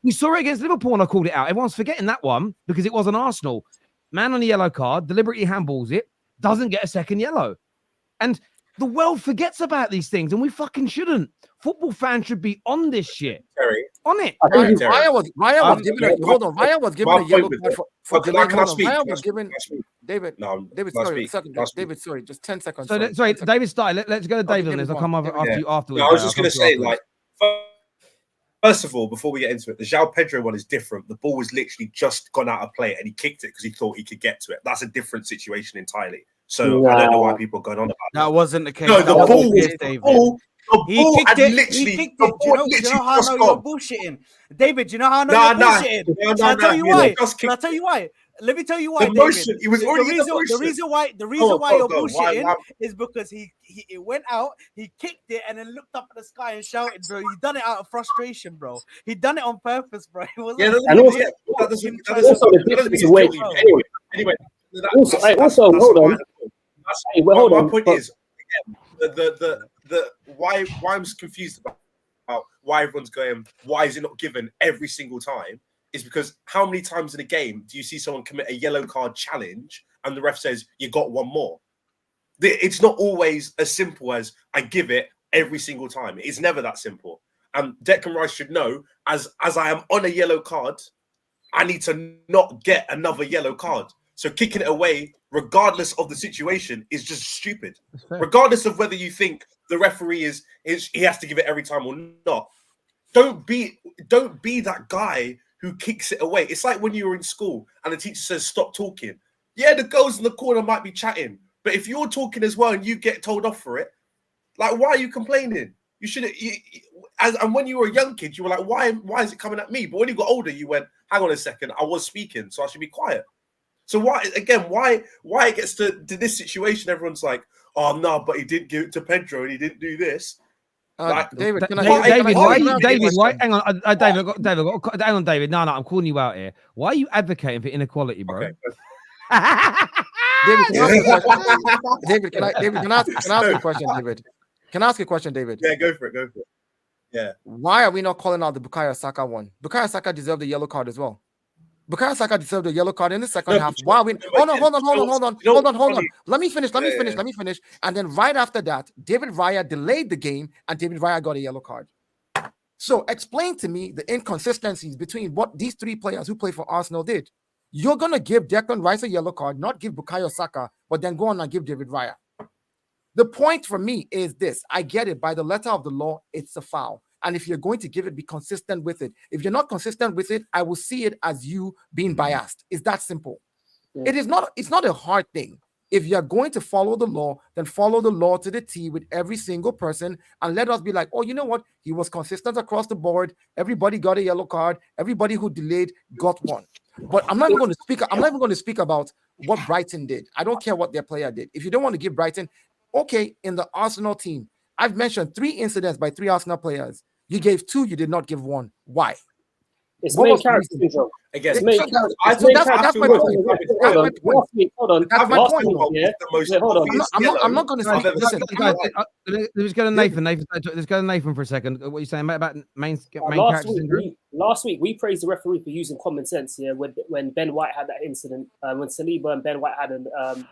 Speaker 2: We saw it against Liverpool and I called it out. Everyone's forgetting that one because it was an Arsenal. Man on a yellow card, deliberately handballs it, doesn't get a second yellow. And the world forgets about these things and we fucking shouldn't. Football fans should be on this shit.
Speaker 7: Terry.
Speaker 2: On it.
Speaker 4: Raya was given a yellow card for delaying. Raya was given David. No, David. David. Sorry, just 10 seconds.
Speaker 2: So sorry, David started. Let's go to David on this. I'll come over after you afterwards.
Speaker 7: No, I was just going to say, first of all, before we get into it, the João Pedro one is different. The ball was literally just gone out of play and he kicked it because he thought he could get to it. That's a different situation entirely. So I don't know why people are going on about
Speaker 5: that. That wasn't the case.
Speaker 7: No, the ball was David.
Speaker 5: He kicked it. Do you know how I know you're bullshitting? David, do you know how I know you're bullshitting? Can I tell you why? Can I tell you why? Let me tell you why, David. The reason why you're bullshitting is because he went out, he kicked it, and then looked up at the sky and shouted, bro. He done it out of frustration, bro. He done it on purpose, bro.
Speaker 7: Anyway.
Speaker 9: Also, hold on.
Speaker 7: My point is, again, why I'm confused about why everyone's going, why is it not given every single time? Is because how many times in a game do you see someone commit a yellow card challenge and the ref says you got one more? It's not always as simple as I give it every single time. It's never that simple. And Declan Rice should know, as I am on a yellow card, I need to not get another yellow card. So kicking it away, regardless of the situation, is just stupid. Regardless of whether you think the referee he has to give it every time or not. Don't be that guy who kicks it away. It's like when you were in school and the teacher says stop talking. Yeah, the girls in the corner might be chatting, but if you're talking as well and you get told off for it, like, why are you complaining? You shouldn't. And when you were a young kid, you were like, why is it coming at me? But when you got older, you went, hang on a second, I was speaking, so I should be quiet. So why it gets to this situation, everyone's like, oh no, but he didn't give it to Pedro and he didn't do this.
Speaker 2: David, hang on, David. No, I'm calling you out here. Why are you advocating for inequality, bro?
Speaker 4: Okay. David, can I ask a question, David? Can I ask a question, David?
Speaker 7: Yeah, go for it. Yeah.
Speaker 4: Why are we not calling out the Bukayo Saka one? Bukayo Saka deserved a yellow card as well. Bukayo Saka deserved a yellow card in the second half. Why are we? Hold on. Let me finish. And then right after that, David Raya delayed the game, and David Raya got a yellow card. So explain to me the inconsistencies between what these three players who play for Arsenal did. You're gonna give Declan Rice a yellow card, not give Bukayo Saka, but then go on and give David Raya. The point for me is this: I get it. By the letter of the law, it's a foul. And if you're going to give it, be consistent with it. If you're not consistent with it, I will see it as you being biased. It's that simple. Yeah. It's not a hard thing. If you're going to follow the law, then follow the law to the T with every single person, and let us be like, oh, you know what? He was consistent across the board. Everybody got a yellow card. Everybody who delayed got one. But I'm not even going to speak about what Brighton did. I don't care what their player did. If you don't want to give Brighton, okay, in the Arsenal team, I've mentioned 3 incidents by 3 Arsenal players. You gave 2, you did not give 1. Why?
Speaker 9: It's main character syndrome.
Speaker 7: Again,
Speaker 4: that's my point.
Speaker 9: Hold on.
Speaker 4: I'm not going to speak. Listen,
Speaker 2: let's go to Nathan. Let's go to Nathan for a second. What are you saying about main character syndrome?
Speaker 9: Last week, we praised the referee for using common sense. Yeah, when Ben White had that incident, when Saliba and Ben White had the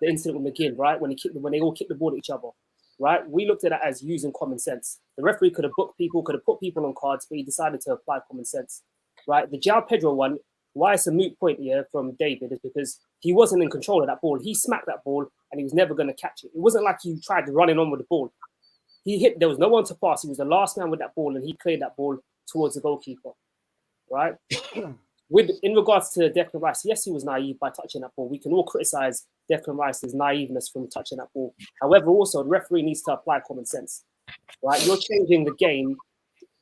Speaker 9: incident with McGinn, right? When they all kicked the ball at each other. Right, we looked at that as using common sense. The referee could have booked people, could have put people on cards, but he decided to apply common sense. Right, the João Pedro one, why it's a moot point here from David is because he wasn't in control of that ball. He smacked that ball and he was never going to catch it. It wasn't like he tried running on with the ball. There was no one to pass. He was the last man with that ball and he cleared that ball towards the goalkeeper. Right. In regards to Declan Rice, yes, he was naive by touching that ball. We can all criticize Declan Rice's naiveness from touching that ball. However, also the referee needs to apply common sense. Right, you're changing the game.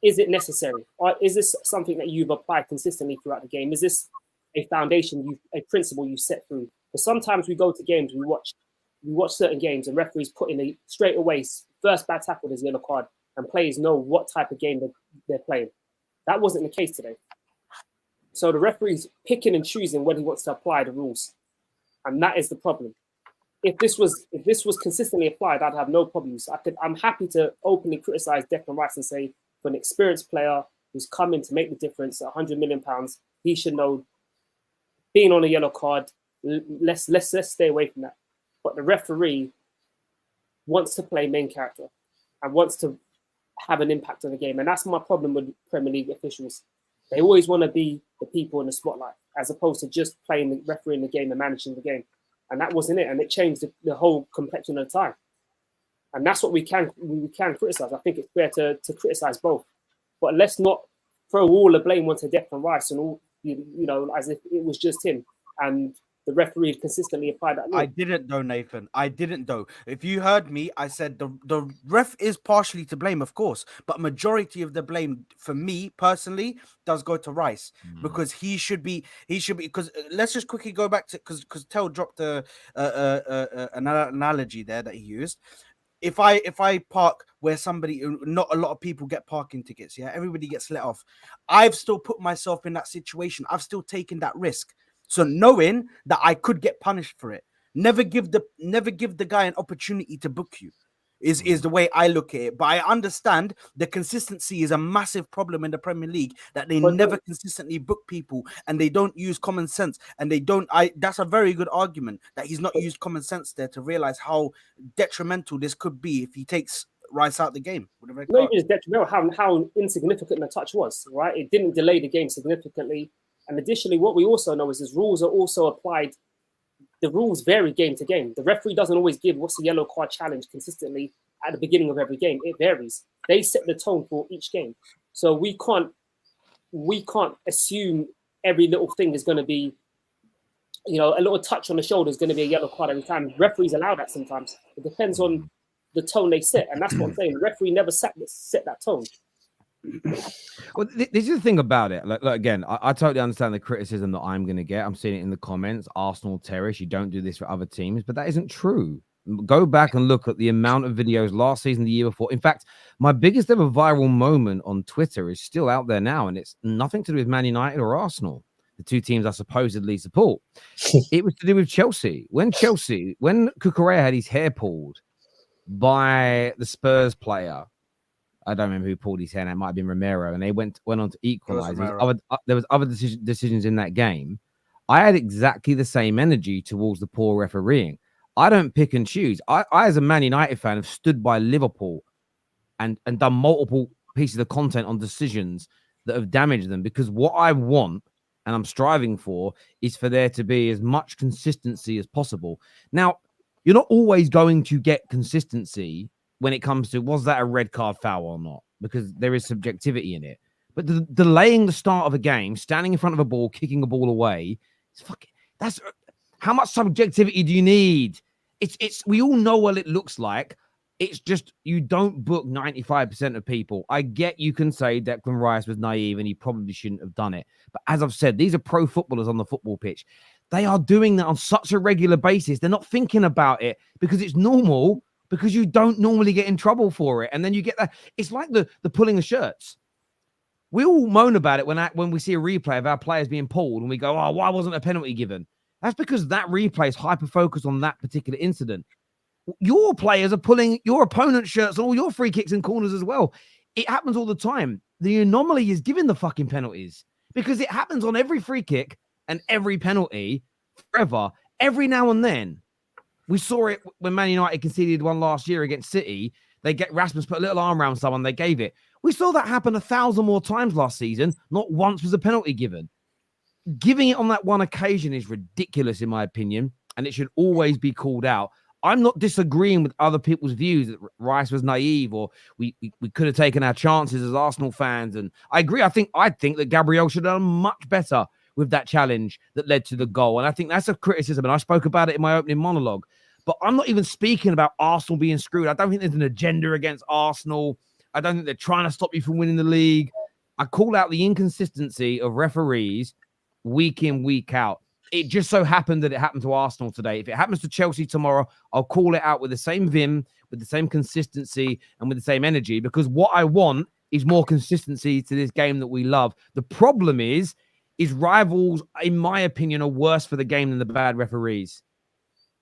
Speaker 9: Is it necessary? Or is this something that you've applied consistently throughout the game? Is this a foundation, a principle you set through? Because sometimes we go to games, we watch certain games, and referees put in straight away first bad tackle, there's a yellow card, and players know what type of game they're playing. That wasn't the case today. So the referee's picking and choosing when he wants to apply the rules, and that is the problem. If this was consistently applied, I'd have no problems. I'm happy to openly criticize Declan Rice and say, for an experienced player who's come in to make the difference at £100 million, he should know being on a yellow card. Let's stay away from that. But the referee wants to play main character and wants to have an impact on the game, and that's my problem with Premier League officials. They always want to be the people in the spotlight, as opposed to just playing the referee in the game and managing the game. And that wasn't it. And it changed the whole complexion of the time. And that's what we can criticize. I think it's fair to criticize both. But let's not throw all the blame onto Declan Rice and all, as if it was just him. And the referee consistently applied that law.
Speaker 5: I didn't though, Nathan. I didn't though. If you heard me, I said the ref is partially to blame, of course, but majority of the blame for me personally does go to Rice because he should be because let's just quickly go back to because Tel dropped an analogy there that he used. If I park where not a lot of people get parking tickets, yeah, everybody gets let off. I've still put myself in that situation. I've still taken that risk. So knowing that I could get punished for it, never give the guy an opportunity to book you. is the way I look at it. But I understand the consistency is a massive problem in the Premier League, that they never consistently book people and they don't use common sense, and they don't. That's a very good argument that he's not used common sense there to realize how detrimental this could be if he takes Rice out the game.
Speaker 9: Not even just detrimental, how insignificant the touch was, right? It didn't delay the game significantly. And additionally, what we also know is his rules are also applied. The rules vary game to game. The referee doesn't always give what's the yellow card challenge consistently at the beginning of every game. It varies. They set the tone for each game. So we can't assume every little thing is going to be, you know, a little touch on the shoulder is going to be a yellow card every time. Referees allow that sometimes. It depends on the tone they set. And that's what I'm saying. The referee never set that tone.
Speaker 2: Well, this is the thing about it. Like again, I totally understand the criticism that I'm going to get. I'm seeing it in the comments. Arsenal terrorists, you don't do this for other teams, but that isn't true. Go back and look at the amount of videos last season, the year before. In fact, my biggest ever viral moment on Twitter is still out there now, and it's nothing to do with Man United or Arsenal, the two teams I supposedly support. It was to do with Chelsea. When Cucurella had his hair pulled by the Spurs player, I don't remember who pulled his hair. It might have been Romero, and they went on to equalize. There was other decisions in that game. I had exactly the same energy towards the poor refereeing. I don't pick and choose. I as a Man United fan, have stood by Liverpool and done multiple pieces of content on decisions that have damaged them, because what I want and I'm striving for is for there to be as much consistency as possible. Now, you're not always going to get consistency when it comes to, was that a red card foul or not? Because there is subjectivity in it. But delaying the start of a game, standing in front of a ball, kicking a ball away, that's how much subjectivity do you need? It's we all know what it looks like. It's just you don't book 95% of people. I get you can say Declan Rice was naive and he probably shouldn't have done it. But as I've said, these are pro footballers on the football pitch. They are doing that on such a regular basis. They're not thinking about it because it's normal, because you don't normally get in trouble for it. And then you get that. It's like the pulling of shirts. We all moan about it when we see a replay of our players being pulled and we go, oh, why wasn't a penalty given? That's because that replay is hyper-focused on that particular incident. Your players are pulling your opponent's shirts on all your free kicks and corners as well. It happens all the time. The anomaly is giving the fucking penalties because it happens on every free kick and every penalty forever, every now and then. We saw it when Man United conceded one last year against City. Rasmus put a little arm around someone, they gave it. We saw that happen 1,000 more times last season. Not once was a penalty given. Giving it on that one occasion is ridiculous, in my opinion, and it should always be called out. I'm not disagreeing with other people's views that Rice was naive or we could have taken our chances as Arsenal fans. And I agree. I think that Gabriel should have done much better with that challenge that led to the goal. And I think that's a criticism. And I spoke about it in my opening monologue. But I'm not even speaking about Arsenal being screwed. I don't think there's an agenda against Arsenal. I don't think they're trying to stop you from winning the league. I call out the inconsistency of referees week in, week out. It just so happened that it happened to Arsenal today. If it happens to Chelsea tomorrow, I'll call it out with the same vim, with the same consistency, and with the same energy, because what I want is more consistency to this game that we love. The problem is rivals, in my opinion, are worse for the game than the bad referees,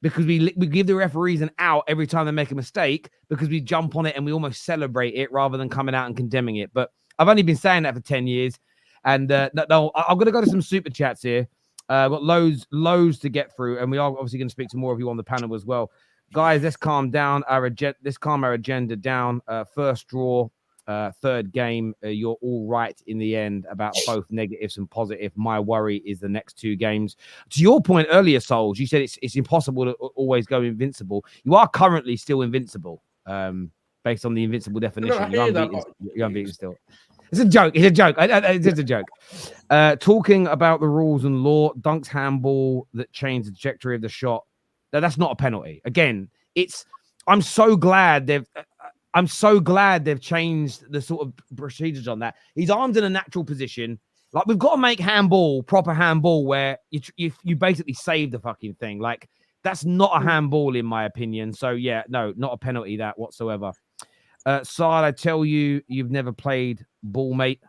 Speaker 2: because we give the referees an out every time they make a mistake because we jump on it and we almost celebrate it rather than coming out and condemning it. But I've only been saying that for 10 years. And no, I'm going to go to some super chats here. Got loads to get through, and we are obviously going to speak to more of you on the panel as well. Guys, let's calm down. Let's calm our agenda down. First draw, third game. You're all right in the end about both negatives and positive. My worry is the next two games. To your point earlier, Sulz, you said it's impossible to always go invincible. You are currently still invincible, based on the invincible definition. You're unbeaten still. It's a joke. It's just a joke. Talking about the rules and law, Dunk's handball that changed the trajectory of the shot. That's not a penalty. Again, I'm so glad they've changed the sort of procedures on that. He's armed in a natural position. Like, we've got to make proper handball where you basically save the fucking thing. Like, that's not a handball in my opinion. So yeah, no, not a penalty that whatsoever. Saad, I tell you, you've never played ball, mate.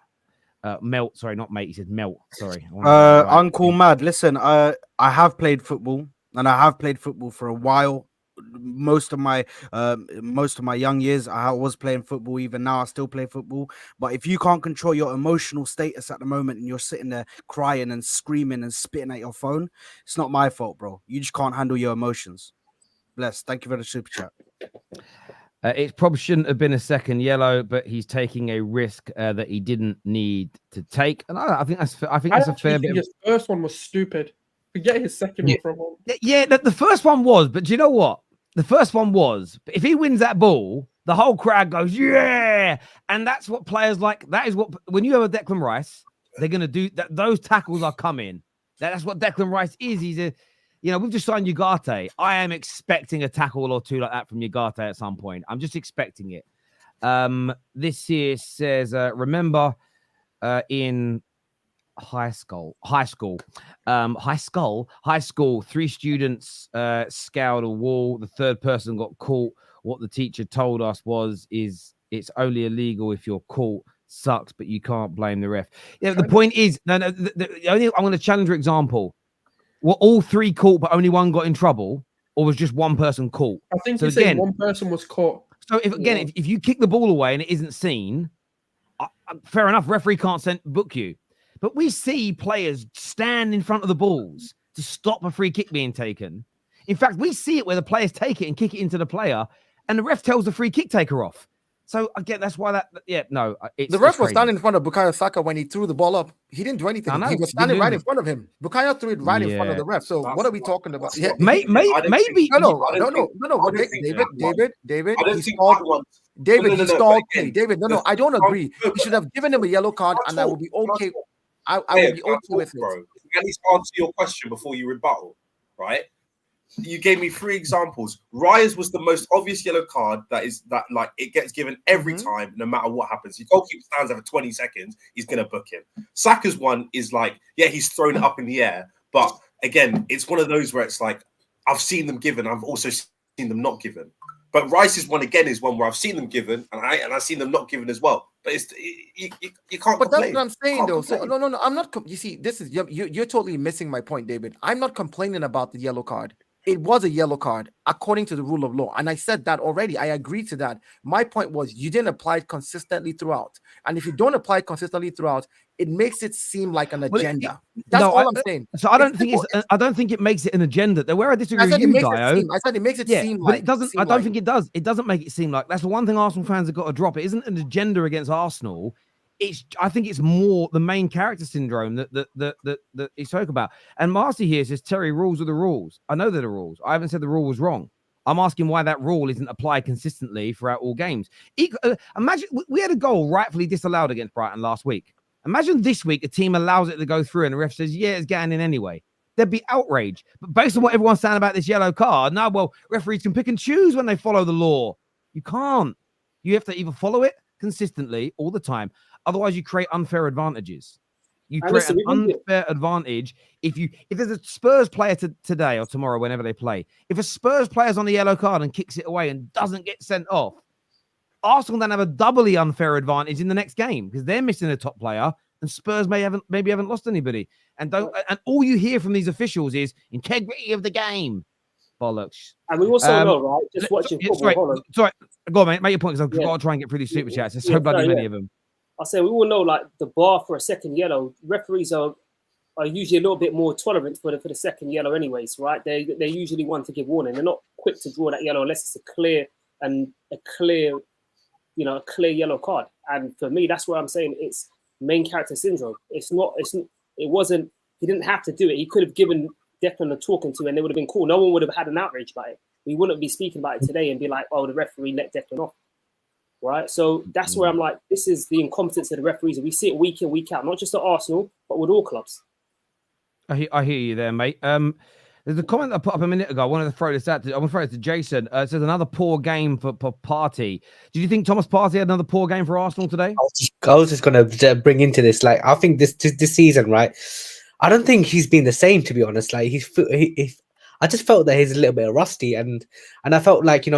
Speaker 2: Melt, sorry, not mate. He said melt. Sorry.
Speaker 5: Uncle Mad, listen, I have played football, and I have played football for a while. most of my young years. I was playing football. Even now, I still play football. But if you can't control your emotional status at the moment, and you're sitting there crying and screaming and spitting at your phone, it's not my fault, bro. You just can't handle your emotions. Bless. Thank you for the super chat.
Speaker 2: It probably shouldn't have been a second yellow, but he's taking a risk that he didn't need to take, and I think that's a fair bit.
Speaker 3: His first one was stupid. Forget his second one from him.
Speaker 2: Yeah, the first one was, but do you know what? The first one was. If he wins that ball, the whole crowd goes, yeah, and that's what players like. That is what when you have a Declan Rice, they're gonna do that. Those tackles are coming. That's what Declan Rice is. He's a. We've just signed Ugarte. I am expecting a tackle or two like that from Ugarte at some point. I'm just expecting it. This here says, remember in high school, 3 students scaled a wall. The third person got caught. What the teacher told us is it's only illegal if you're caught. Sucks, but you can't blame the ref. The point is, the only I'm going to challenge your example. Were all 3 caught, but only 1 got in trouble, or was just 1 person caught?
Speaker 3: I think so. Again, 1 person was caught.
Speaker 2: So if you kick the ball away and it isn't seen, fair enough. Referee can't book you, but we see players stand in front of the balls to stop a free kick being taken. In fact, we see it where the players take it and kick it into the player, and the ref tells the free kick taker off. So again, that's why the
Speaker 4: ref was standing in front of Bukayo Saka when he threw the ball up. He didn't do anything. He was standing right in front of him. Bukayo threw it right in front of the ref. So what are we talking about? Yeah,
Speaker 2: maybe.
Speaker 4: No. David. He stalled. He stalled. David, no. I don't agree. He should have given him a yellow card, and I would be okay. I would be okay with it.
Speaker 7: I need to answer your question before you rebuttal, right? You gave me 3 examples. Raya's was the most obvious yellow card that it gets given every time, no matter what happens. Your goalkeeper stands there for 20 seconds, he's gonna book him. Saka's one is like, yeah, he's thrown it up in the air, but again, it's one of those where it's like I've seen them given, I've also seen them not given. But Rice's one again is one where I've seen them given and I've seen them not given as well. But you can't.
Speaker 4: But that's what I'm saying, though. So, no. I'm not. You see, this is you're totally missing my point, David. I'm not complaining about the yellow card. It was a yellow card according to the rule of law. And I said that already. I agree to that. My point was you didn't apply it consistently throughout. And if you don't apply it consistently throughout, it makes it seem like an agenda. That's all I'm saying.
Speaker 2: So I don't think it makes it an agenda. Where I disagree with you, Dayo.
Speaker 4: I said it makes it seem like.
Speaker 2: But it doesn't. I don't think it does. It doesn't make it seem like. That's the one thing Arsenal fans have got to drop. It isn't an agenda against Arsenal. I think it's more the main character syndrome that he spoke about. And Marcy here says, Terry, rules are the rules. I know they're the rules. I haven't said the rule was wrong. I'm asking why that rule isn't applied consistently throughout all games. Imagine we had a goal rightfully disallowed against Brighton last week. Imagine this week a team allows it to go through and the ref says, yeah, it's getting in anyway. There'd be outrage. But based on what everyone's saying about this yellow card, no, well, referees can pick and choose when they follow the law. You can't. You have to either follow it consistently all the time. Otherwise, you create unfair advantages. You create an unfair advantage if there's a Spurs player today or tomorrow, whenever they play. If a Spurs player's on the yellow card and kicks it away and doesn't get sent off, Arsenal then have a doubly unfair advantage in the next game because they're missing a top player and Spurs maybe haven't lost anybody. And all you hear from these officials is integrity of the game. Bollocks.
Speaker 9: And we also know, right? Just watching football.
Speaker 2: Sorry, go on, mate. Make your point because I've got to try and get through these super chats. There's so bloody many of them.
Speaker 9: I say we all know, like the bar for a second yellow. Referees are usually a little bit more tolerant for the second yellow, anyways, right? They're usually one to give warning. They're not quick to draw that yellow unless it's a clear yellow card. And for me, that's where I'm saying it's main character syndrome. It wasn't. He didn't have to do it. He could have given Declan a talking to, and they would have been cool. No one would have had an outrage about it. We wouldn't be speaking about it today and be like, "Oh, the referee let Declan off." Right, so that's where I'm like, this is the incompetence of the referees. We see it week in, week out, not just at Arsenal, but with all clubs. I
Speaker 2: hear you there, mate. There's a comment I put up a minute ago. I wanted to throw this out. I want to throw it to Jason. It says another poor game for Partey. Did you think Thomas Partey had another poor game for Arsenal today?
Speaker 10: I was just going to bring into this. Like, I think this season, right? I don't think he's been the same, to be honest. Like, I just felt that he's a little bit rusty, and I felt like,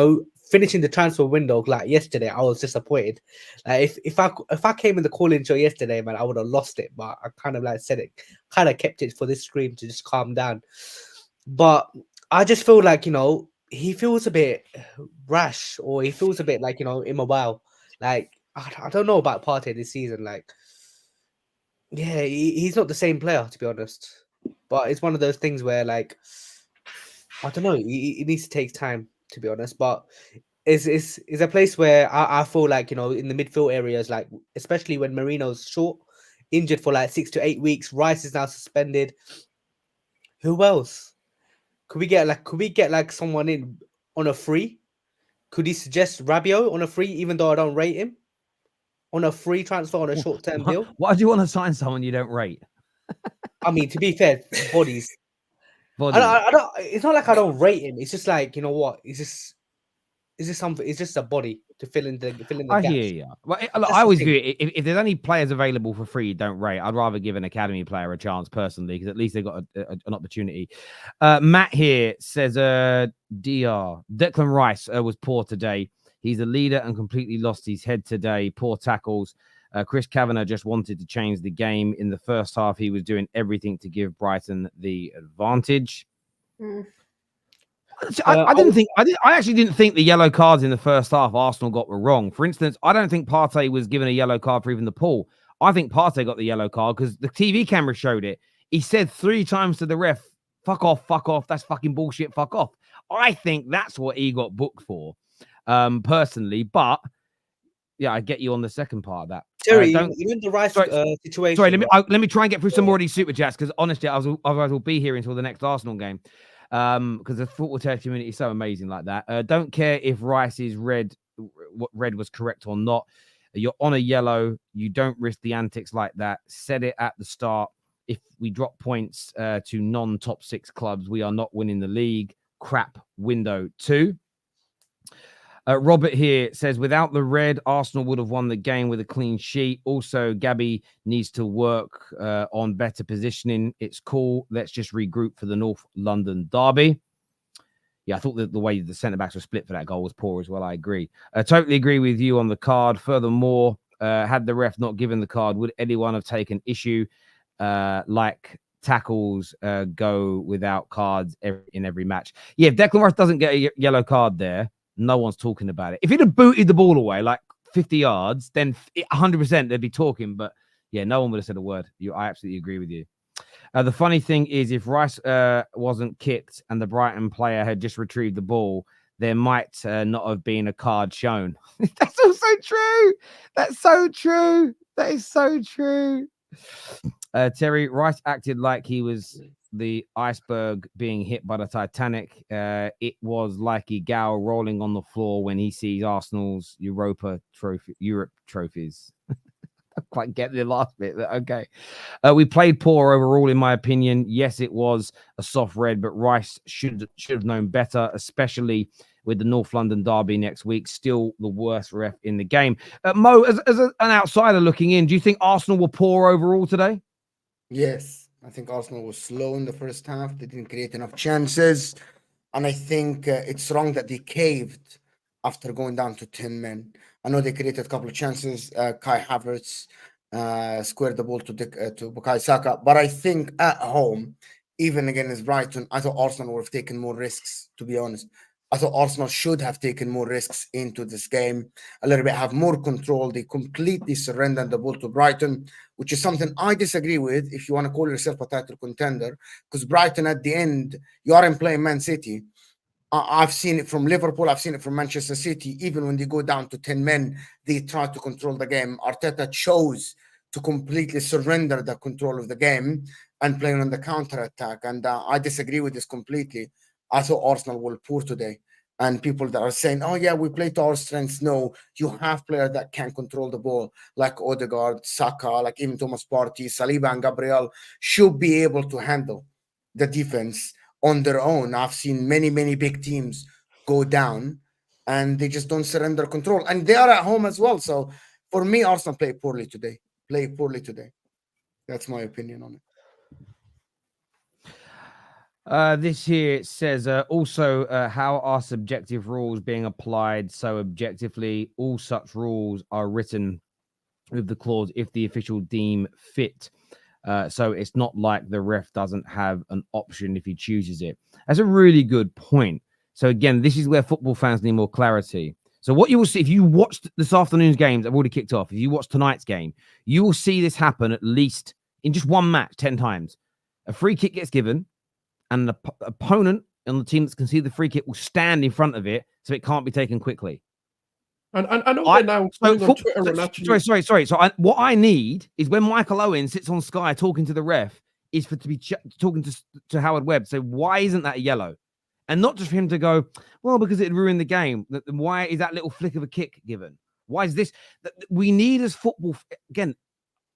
Speaker 10: finishing the transfer window like yesterday, I was disappointed. Like if I came in the call-in show yesterday, man, I would have lost it. But I kind of kept it for this stream to just calm down. But I just feel like he feels a bit rash, or he feels a bit like, you know, immobile. Like, I don't know about Partey this season. Like, yeah, he's not the same player, to be honest. But it's one of those things where, like, I don't know, he needs to take time, to be honest. But it's a place where I feel like, you know, in the midfield areas, like, especially when Marino's short, injured for like 6 to 8 weeks, Rice is now suspended. Who else? Could we get like someone in on a free? Could he suggest Rabiot on a free, even though I don't rate him? On a free transfer on a short-term deal?
Speaker 2: Why do you want to sign someone you don't rate?
Speaker 10: I mean, to be fair, bodies. I don't. It's not like I don't rate him. It's just like, you know what? It's just something. It's just a body to fill in the
Speaker 2: I
Speaker 10: gaps.
Speaker 2: hear you. Well, I always view it. If there's any players available for free, you don't rate. I'd rather give an academy player a chance personally, because at least they've got an opportunity. Matt here says, Declan Rice was poor today. He's a leader and completely lost his head today. Poor tackles. Chris Kavanagh just wanted to change the game. In the first half, he was doing everything to give Brighton the advantage. I actually didn't think the yellow cards in the first half Arsenal got were wrong. For instance, I don't think Partey was given a yellow card for even the pull. I think Partey got the yellow card because the TV camera showed it. He said 3 times to the ref, fuck off, that's fucking bullshit, fuck off. I think that's what he got booked for, personally. But yeah, I get you on the second part of that.
Speaker 10: Terry, you in the Rice situation.
Speaker 2: Sorry, let me try and get through some more of these super chats, because honestly, otherwise we'll be here until the next Arsenal game. Because the football tech community is so amazing like that. Don't care if Rice's red was correct or not. You're on a yellow. You don't risk the antics like that. Said it at the start. If we drop points to non-top 6 clubs, we are not winning the league. Crap window 2. Robert here says, without the red, Arsenal would have won the game with a clean sheet. Also, Gabby needs to work on better positioning. It's cool. Let's just regroup for the North London derby. Yeah, I thought that the way the centre-backs were split for that goal was poor as well. I agree. I totally agree with you on the card. Furthermore, had the ref not given the card, would anyone have taken issue? Like tackles go without cards in every match. Yeah, if Declan Rice doesn't get a yellow card there, no one's talking about it. If he'd have booted the ball away like 50 yards, then 100% they'd be talking. But yeah, no one would have said a word. I absolutely agree with you. The funny thing is, if Rice wasn't kicked and the Brighton player had just retrieved the ball, there might not have been a card shown. That's also true. That's so true. That is so true. Terry, Rice acted like he was the iceberg being hit by the Titanic. It was like Egal rolling on the floor when he sees Arsenal's Europe trophies. I quite get the last bit. Okay. We played poor overall, in my opinion. Yes, it was a soft red, but Rice should have known better, especially with the North London derby next week. Still the worst ref in the game. Mo, as an outsider looking in, do you think Arsenal were poor overall today?
Speaker 6: Yes. I think Arsenal was slow in the first half. They didn't create enough chances. And I think it's wrong that they caved after going down to 10 men. I know they created a couple of chances. Kai Havertz squared the ball to Bukayo Saka. But I think at home, even against Brighton, I thought Arsenal would have taken more risks, to be honest. I thought Arsenal should have taken more risks into this game, a little bit, have more control. They completely surrendered the ball to Brighton, which is something I disagree with if you want to call yourself a title contender, because Brighton at the end, you aren't playing Man City. I've seen it from Liverpool. I've seen it from Manchester City. Even when they go down to 10 men, they try to control the game. Arteta chose to completely surrender the control of the game and playing on the counter-attack. And I disagree with this completely. I thought Arsenal were poor today. And people that are saying, oh, yeah, we play to our strengths. No, you have players that can control the ball, like Odegaard, Saka, like even Thomas Partey, Saliba and Gabriel should be able to handle the defense on their own. I've seen many, many big teams go down and they just don't surrender control. And they are at home as well. So for me, Arsenal played poorly today. That's my opinion on it.
Speaker 2: This here says, also, how are subjective rules being applied so objectively? All such rules are written with the clause, if the official deem fit. So it's not like the ref doesn't have an option if he chooses it. That's a really good point, So again, this is where football fans need more clarity. So what you will see, if you watched this afternoon's games, I've already kicked off. If you watch tonight's game, you will see this happen at least in just one match 10 times. A free kick gets given, and the opponent on the team that can see the free kick will stand in front of it so it can't be taken quickly.
Speaker 3: And I know they're now on Twitter and actually...
Speaker 2: Sorry. So what I need is when Michael Owen sits on Sky talking to the ref is to be talking to Howard Webb. So why isn't that a yellow? And not just for him to go, well, because it ruined the game. Why is that little flick of a kick given? Why is this? We need as football, again,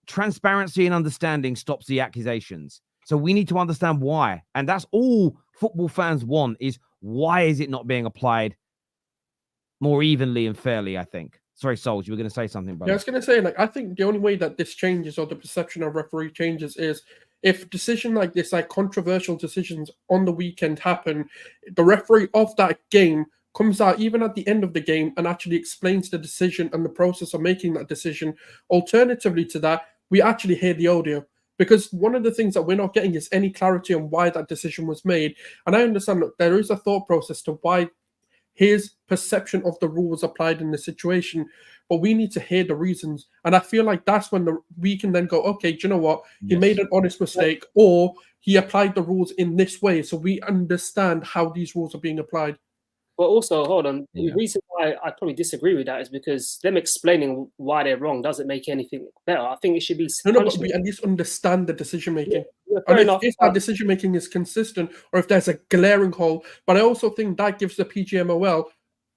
Speaker 2: transparency and understanding stops the accusations. So we need to understand why. And that's all football fans want is why is it not being applied more evenly and fairly, I think. Sorry, Sulz, you were going to say something, brother.
Speaker 3: Yeah, I was going to say, I think the only way that this changes or the perception of referee changes is if decision like this, like controversial decisions on the weekend happen, the referee of that game comes out even at the end of the game and actually explains the decision and the process of making that decision. Alternatively to that, we actually hear the audio. Because one of the things that we're not getting is any clarity on why that decision was made. And I understand, look, there is a thought process to why his perception of the rule was applied in the situation, but we need to hear the reasons. And I feel like that's when we can then go, okay, do you know what? He made an honest mistake, or he applied the rules in this way. So we understand how these rules are being applied.
Speaker 9: But also, hold on, the reason why I probably disagree with that is because them explaining why they're wrong doesn't make anything better. I think it should be...
Speaker 3: No, but we at least understand the decision-making.
Speaker 9: Yeah,
Speaker 3: and if that decision-making is consistent, or if there's a glaring hole, but I also think that gives the PGMOL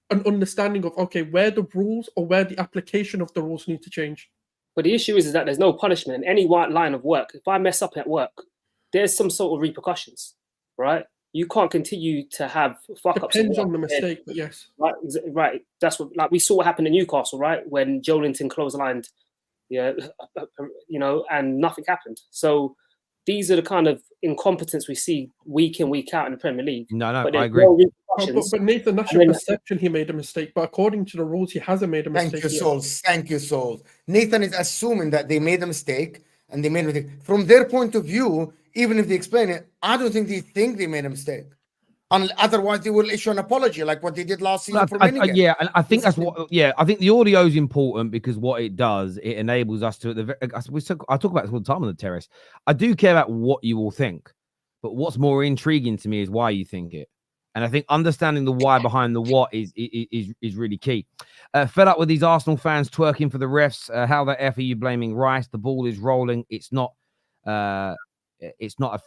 Speaker 3: an understanding of, okay, where the rules or where the application of the rules need to change.
Speaker 9: But the issue is that there's no punishment in any line of work. If I mess up at work, there's some sort of repercussions, right? You can't continue to have fuck-ups.
Speaker 3: Depends on the mistake, but yes.
Speaker 9: Right. That's what, like, we saw what happened in Newcastle, right? When Joe Linton clotheslined, and nothing happened. So these are the kind of incompetence we see week in, week out in the Premier League.
Speaker 2: No, I agree.
Speaker 3: But Nathan, that's your perception he made a mistake. But according to the rules, he hasn't made a mistake.
Speaker 6: Thank you, Sulz. Nathan is assuming that they made a mistake and they made a mistake. From their point of view, even if they explain it, I don't think they made a mistake. Otherwise, they will issue an apology like what they did last season for Minigame.
Speaker 2: Yeah, and I think that's what. Yeah, I think the audio is important because what it does, it enables us to. I talk about this all the time on the terrace. I do care about what you all think, but what's more intriguing to me is why you think it. And I think understanding the why behind the what is really key. Fed up with these Arsenal fans twerking for the refs. How the F are you blaming Rice? The ball is rolling. It's not a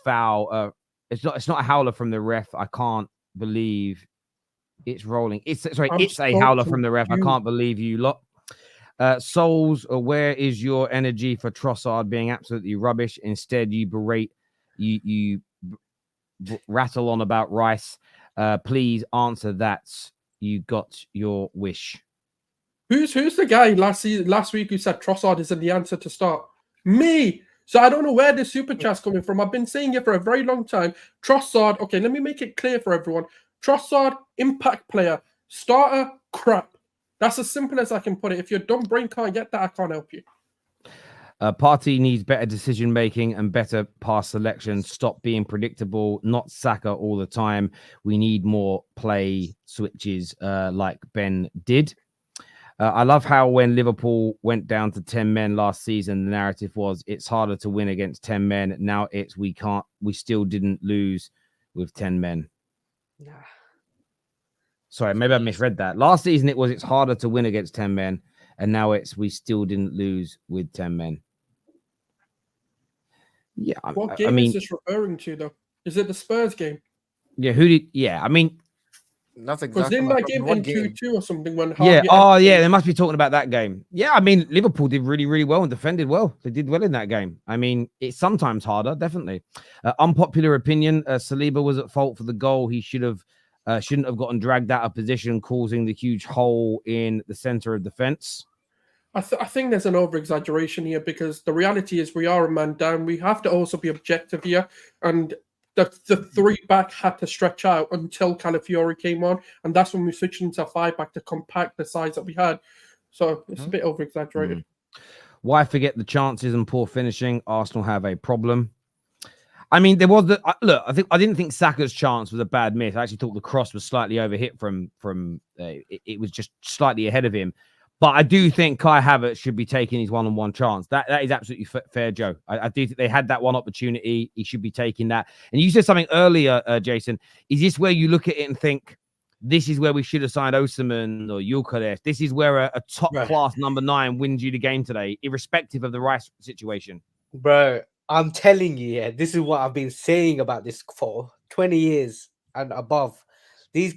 Speaker 2: foul. It's not a howler from the ref. I can't believe it's rolling. It's a howler from the ref. I can't believe you lot. Souls, where is your energy for Trossard being absolutely rubbish? Instead, you berate, you rattle on about Rice. Please answer that. You got your wish.
Speaker 3: Who's the guy last week who said Trossard isn't the answer to start? Me. So I don't know where this super chat's coming from. I've been saying it for a very long time. Trossard, okay, let me make it clear for everyone. Trossard, impact player. Starter, crap. That's as simple as I can put it. If your dumb brain can't get that, I can't help you.
Speaker 2: Partey needs better decision-making and better pass selection. Stop being predictable, not Saka all the time. We need more play switches like Ben did. I love how when Liverpool went down to 10 men last season, the narrative was it's harder to win against 10 men. Now it's we still didn't lose with 10 men.
Speaker 9: Nah.
Speaker 2: Sorry, maybe I misread that. Last season it's harder to win against 10 men, and now we still didn't lose with 10 men. Yeah,
Speaker 3: what game is this referring to though? Is it the Spurs game?
Speaker 2: Yeah,
Speaker 3: that's exactly. Because didn't that game end 2-2 or something?
Speaker 2: They must be talking about that game. Yeah, I mean, Liverpool did really, really well and defended well. They did well in that game. I mean, it's sometimes harder, definitely. Unpopular opinion: Saliba was at fault for the goal. He shouldn't have gotten dragged out of position, causing the huge hole in the center of defense.
Speaker 3: I think there's an over-exaggeration here because the reality is we are a man down. We have to also be objective here, and the three back had to stretch out until Calafiori came on, and that's when we switched into a 5-back to compact the size that we had. So it's a bit over-exaggerated.
Speaker 2: Why forget the chances and poor finishing? Arsenal have a problem. I mean, there was look. I didn't think Saka's chance was a bad miss. I actually thought the cross was slightly overhit from. It was just slightly ahead of him. But I do think Kai Havertz should be taking his one-on-one chance. That is absolutely fair, Joe. I do think they had that one opportunity. He should be taking that. And you said something earlier, Jason. Is this where you look at it and think, this is where we should have signed Osimhen or Gyökeres? This is where a top-class number 9 wins you the game today, irrespective of the Rice situation?
Speaker 10: Bro, I'm telling you, yeah, this is what I've been saying about this for 20 years and above. These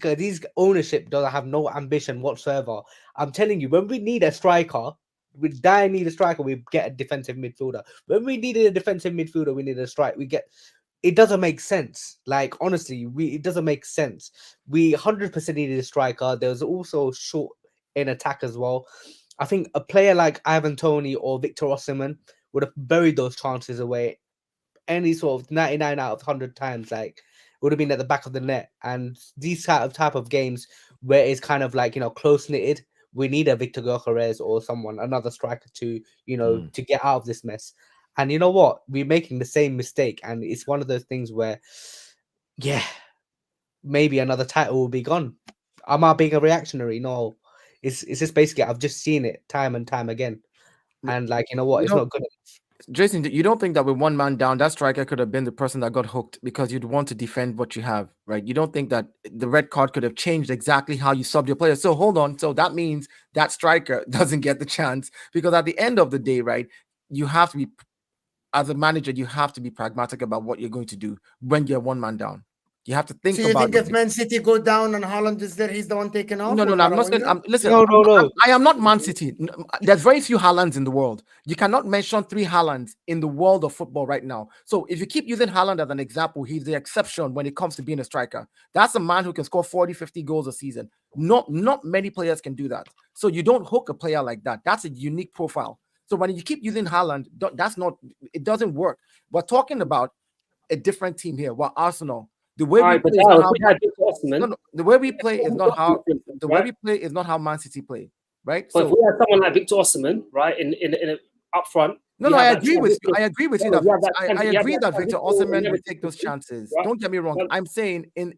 Speaker 10: ownership doesn't have no ambition whatsoever. I'm telling you, when we need a striker, we need a striker, we get a defensive midfielder. When we needed a defensive midfielder, we need a strike. It doesn't make sense. Like, honestly, it doesn't make sense. We 100% needed a striker. There was also short in attack as well. I think a player like Ivan Toney or Victor Osimhen would have buried those chances away any sort of 99 out of 100 times. Like, would have been at the back of the net. And these type of games where it's kind of like, close knitted, we need a Victor Gyökeres or another striker to, to get out of this mess. And you know what? We're making the same mistake. And it's one of those things where, yeah, maybe another title will be gone. Am I being a reactionary? No. It's just basically, I've just seen it time and time again. And like, you know what? It's not good enough.
Speaker 4: Jason, you don't think that with one man down, that striker could have been the person that got hooked because you'd want to defend what you have, right? You don't think that the red card could have changed exactly how you subbed your player. So hold on. So that means that striker doesn't get the chance because at the end of the day, right, you have to be, as a manager, you have to be pragmatic about what you're going to do when you're one man down. You have to think
Speaker 6: so you
Speaker 4: about.
Speaker 6: Think if Man City go down and Haaland is there, he's the one taking off?
Speaker 4: No. I'm not saying. Listen,
Speaker 10: no.
Speaker 4: I am not Man City. There's very few Haalands in the world. You cannot mention 3 Haalands in the world of football right now. So if you keep using Haaland as an example, he's the exception when it comes to being a striker. That's a man who can score 40, 50 goals a season. Not many players can do that. So you don't hook a player like that. That's a unique profile. So when you keep using Haaland, it doesn't work. We're talking about a different team here. We're Arsenal. The way we play is not how Man City play, right?
Speaker 9: But if we had someone like Victor Osimhen, right, in up front.
Speaker 4: I agree with you. I agree that Victor Osimhen will take those chances. Right? Don't get me wrong. I'm saying in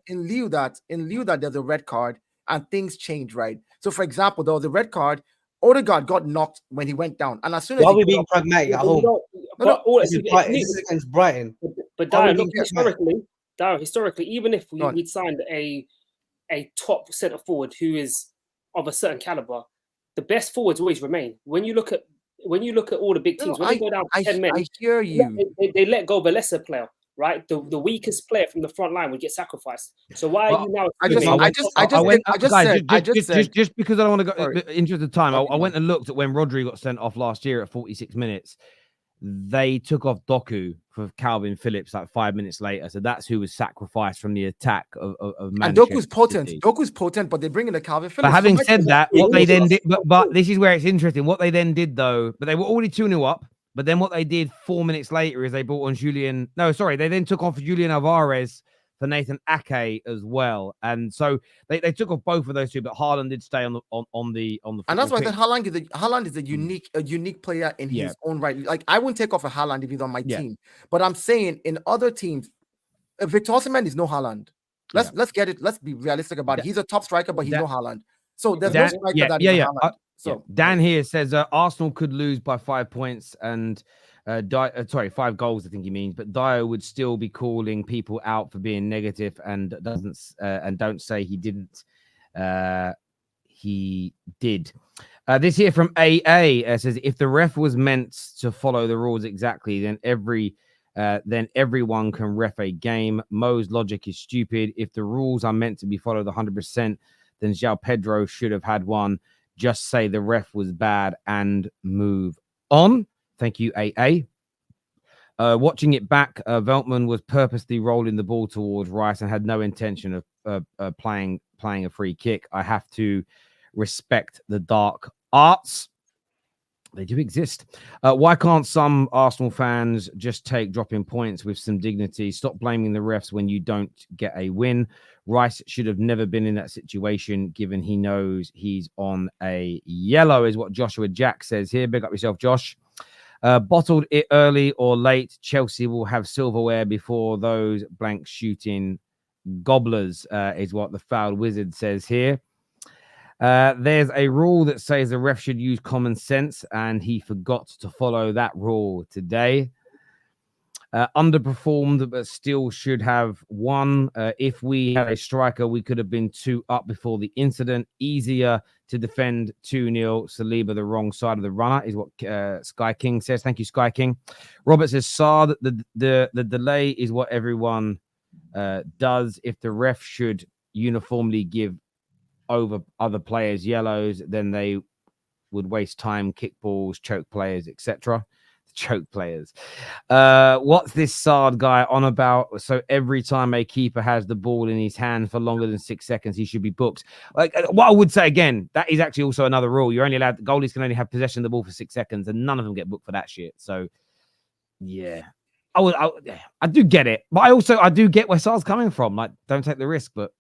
Speaker 4: lieu that there's a red card and things change, right? So for example, there was a red card. Odegaard got knocked when he went down, and as soon as
Speaker 10: why are we being pragmatic at home? This is against Brighton.
Speaker 9: But Dayo, look, historically, even if we'd signed a top centre forward who is of a certain caliber, the best forwards always remain. When you look at all the big teams, when they go down to 10 men,
Speaker 4: I hear you.
Speaker 9: They let go of a lesser player, right? The weakest player from the front line would get sacrificed. So why are you now?
Speaker 2: Just because I don't want to go into the time, I went and looked at when Rodri got sent off last year at 46 minutes. They took off Doku for Calvin Phillips like 5 minutes later. So that's who was sacrificed from the attack of Manchester.
Speaker 4: And Doku's potent. Doku's potent, but they bring in the Calvin Phillips.
Speaker 2: But having said that, what they then did, but this is where it's interesting. What they then did though, but they were already 2-0 up. But then what they did 4 minutes later is they brought on they then took off Julian Alvarez for Nathan Ake as well. And so they took off both of those two, but Haaland did stay on the
Speaker 4: and that's why I said Haaland is a unique player in his own right. Like I wouldn't take off a Haaland if he's on my team. But I'm saying in other teams, Victor Osimhen is no Haaland. Let's get it. Let's be realistic about it. He's a top striker, but he's no Haaland. So there's no striker that is Haaland.
Speaker 2: Dan here says Arsenal could lose by 5 points and 5 goals, I think he means, but Dayo would still be calling people out for being negative and don't say he didn't. He did. This here from AA says if the ref was meant to follow the rules exactly, then everyone can ref a game. Mo's logic is stupid. If the rules are meant to be followed 100%, then João Pedro should have had one. Just say the ref was bad and move on. Thank you, AA. Watching it back, Veltman was purposely rolling the ball towards Rice and had no intention of playing a free kick. I have to respect the dark arts. They do exist. Why can't some Arsenal fans just take dropping points with some dignity? Stop blaming the refs when you don't get a win. Rice should have never been in that situation, given he knows he's on a yellow, is what Joshua Jack says here. Big up yourself, Josh. Bottled it early or late. Chelsea will have silverware before those blank shooting gobblers, is what the foul wizard says here. There's a rule that says the ref should use common sense, and he forgot to follow that rule today. Underperformed, but still should have won. If we had a striker, we could have been 2 up before the incident. Easier to defend 2-0. Saliba the wrong side of the runner is what Sky King says. Thank you, Sky King. Robert says, Saad, the delay is what everyone does. If the ref should uniformly give over other players yellows, then they would waste time, kick balls, choke players, etc. Choke players. What's this Saad guy on about? So every time a keeper has the ball in his hand for longer than 6 seconds, he should be booked. Like what I would say again, that is actually also another rule. You're only allowed, the goalies can only have possession of the ball for 6 seconds, and none of them get booked for that shit. So yeah, I do get it, but I do get where Saad's coming from. Like, don't take the risk. But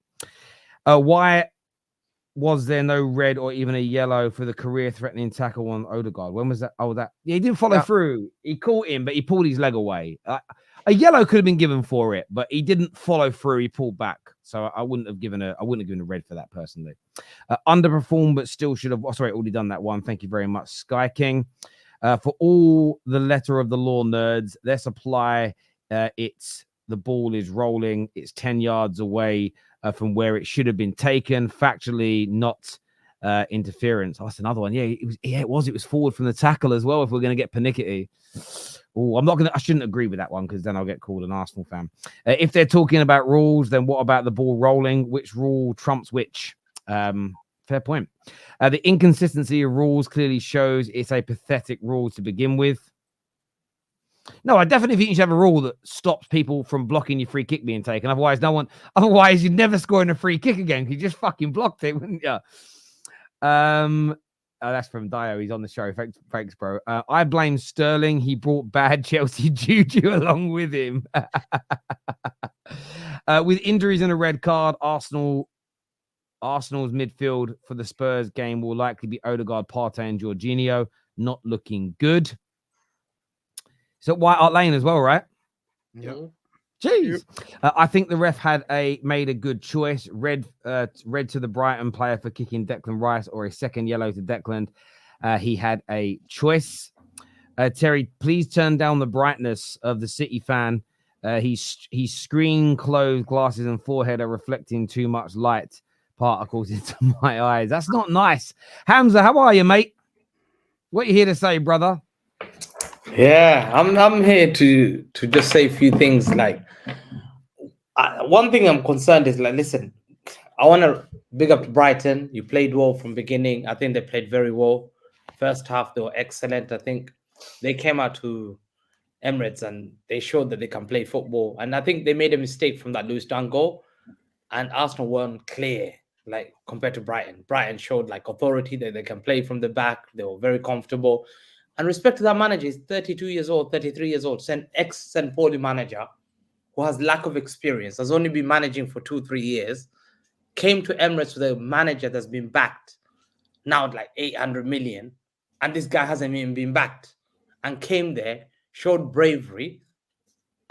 Speaker 2: why was there no red or even a yellow for the career-threatening tackle on Odegaard? When was that? Oh, yeah, he didn't follow through. He caught him, but he pulled his leg away. A yellow could have been given for it, but he didn't follow through. He pulled back, so I wouldn't have given a red for that personally. Underperformed, but still should have. Oh, sorry, already done that one. Thank you very much, Sky King. For all the letter of the law nerds, let's apply. It's the ball is rolling. It's 10 yards away from where it should have been taken. Factually, not interference. Oh, that's another one. Yeah, it was forward from the tackle as well. If we're going to get panicky. Oh, I shouldn't agree with that one because then I'll get called an Arsenal fan. If they're talking about rules, then what about the ball rolling? Which rule trumps which? Fair point. The inconsistency of rules clearly shows it's a pathetic rule to begin with. No, I definitely think you should have a rule that stops people from blocking your free kick being taken. Otherwise, you'd never score in a free kick again because you just fucking blocked it, wouldn't you? That's from Dayo. He's on the show. Thanks, bro. I blame Sterling. He brought bad Chelsea juju along with him. With injuries and a red card, Arsenal's midfield for the Spurs game will likely be Odegaard, Partey, and Jorginho. Not looking good. So White Hart Lane as well, right?
Speaker 6: Yep.
Speaker 2: Jeez. I think the ref made a good choice. Red to the Brighton player for kicking Declan Rice, or a second yellow to Declan. He had a choice. Terry, please turn down the brightness of the City fan. His screen closed glasses and forehead are reflecting too much light particles into my eyes. That's not nice. Hamza, how are you, mate? What are you here to say, brother?
Speaker 10: Yeah, I'm here to just say a few things. Like, one thing I'm concerned is, like, listen, I want to big up to Brighton. You played well from beginning. I think they played very well. First half, they were excellent. I think they came out to Emirates and they showed that they can play football. And I think they made a mistake from that Lewis Dunk goal. And Arsenal weren't clear, like, compared to Brighton. Brighton showed, like, authority that they can play from the back. They were very comfortable. And respect to that manager, he's 32 years old, 33 years old, ex-St. Pauli manager who has lack of experience, has only been managing for 2-3 years, came to Emirates with a manager that's been backed now at like 800 million, and this guy hasn't even been backed, and came there, showed bravery,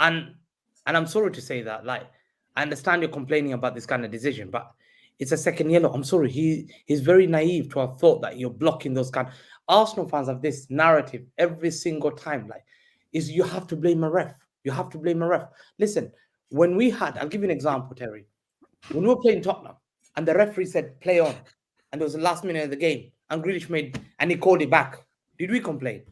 Speaker 10: and I'm sorry to say that, like, I understand you're complaining about this kind of decision, but it's a second yellow. I'm sorry, he's very naive to have thought that you're blocking those kind. Arsenal fans have this narrative every single time, like, is you have to blame a ref. You have to blame a ref. Listen, when we had, I'll give you an example, Terry. When we were playing Tottenham and the referee said play on, and it was the last minute of the game, and Grealish and he called it back. Did we complain?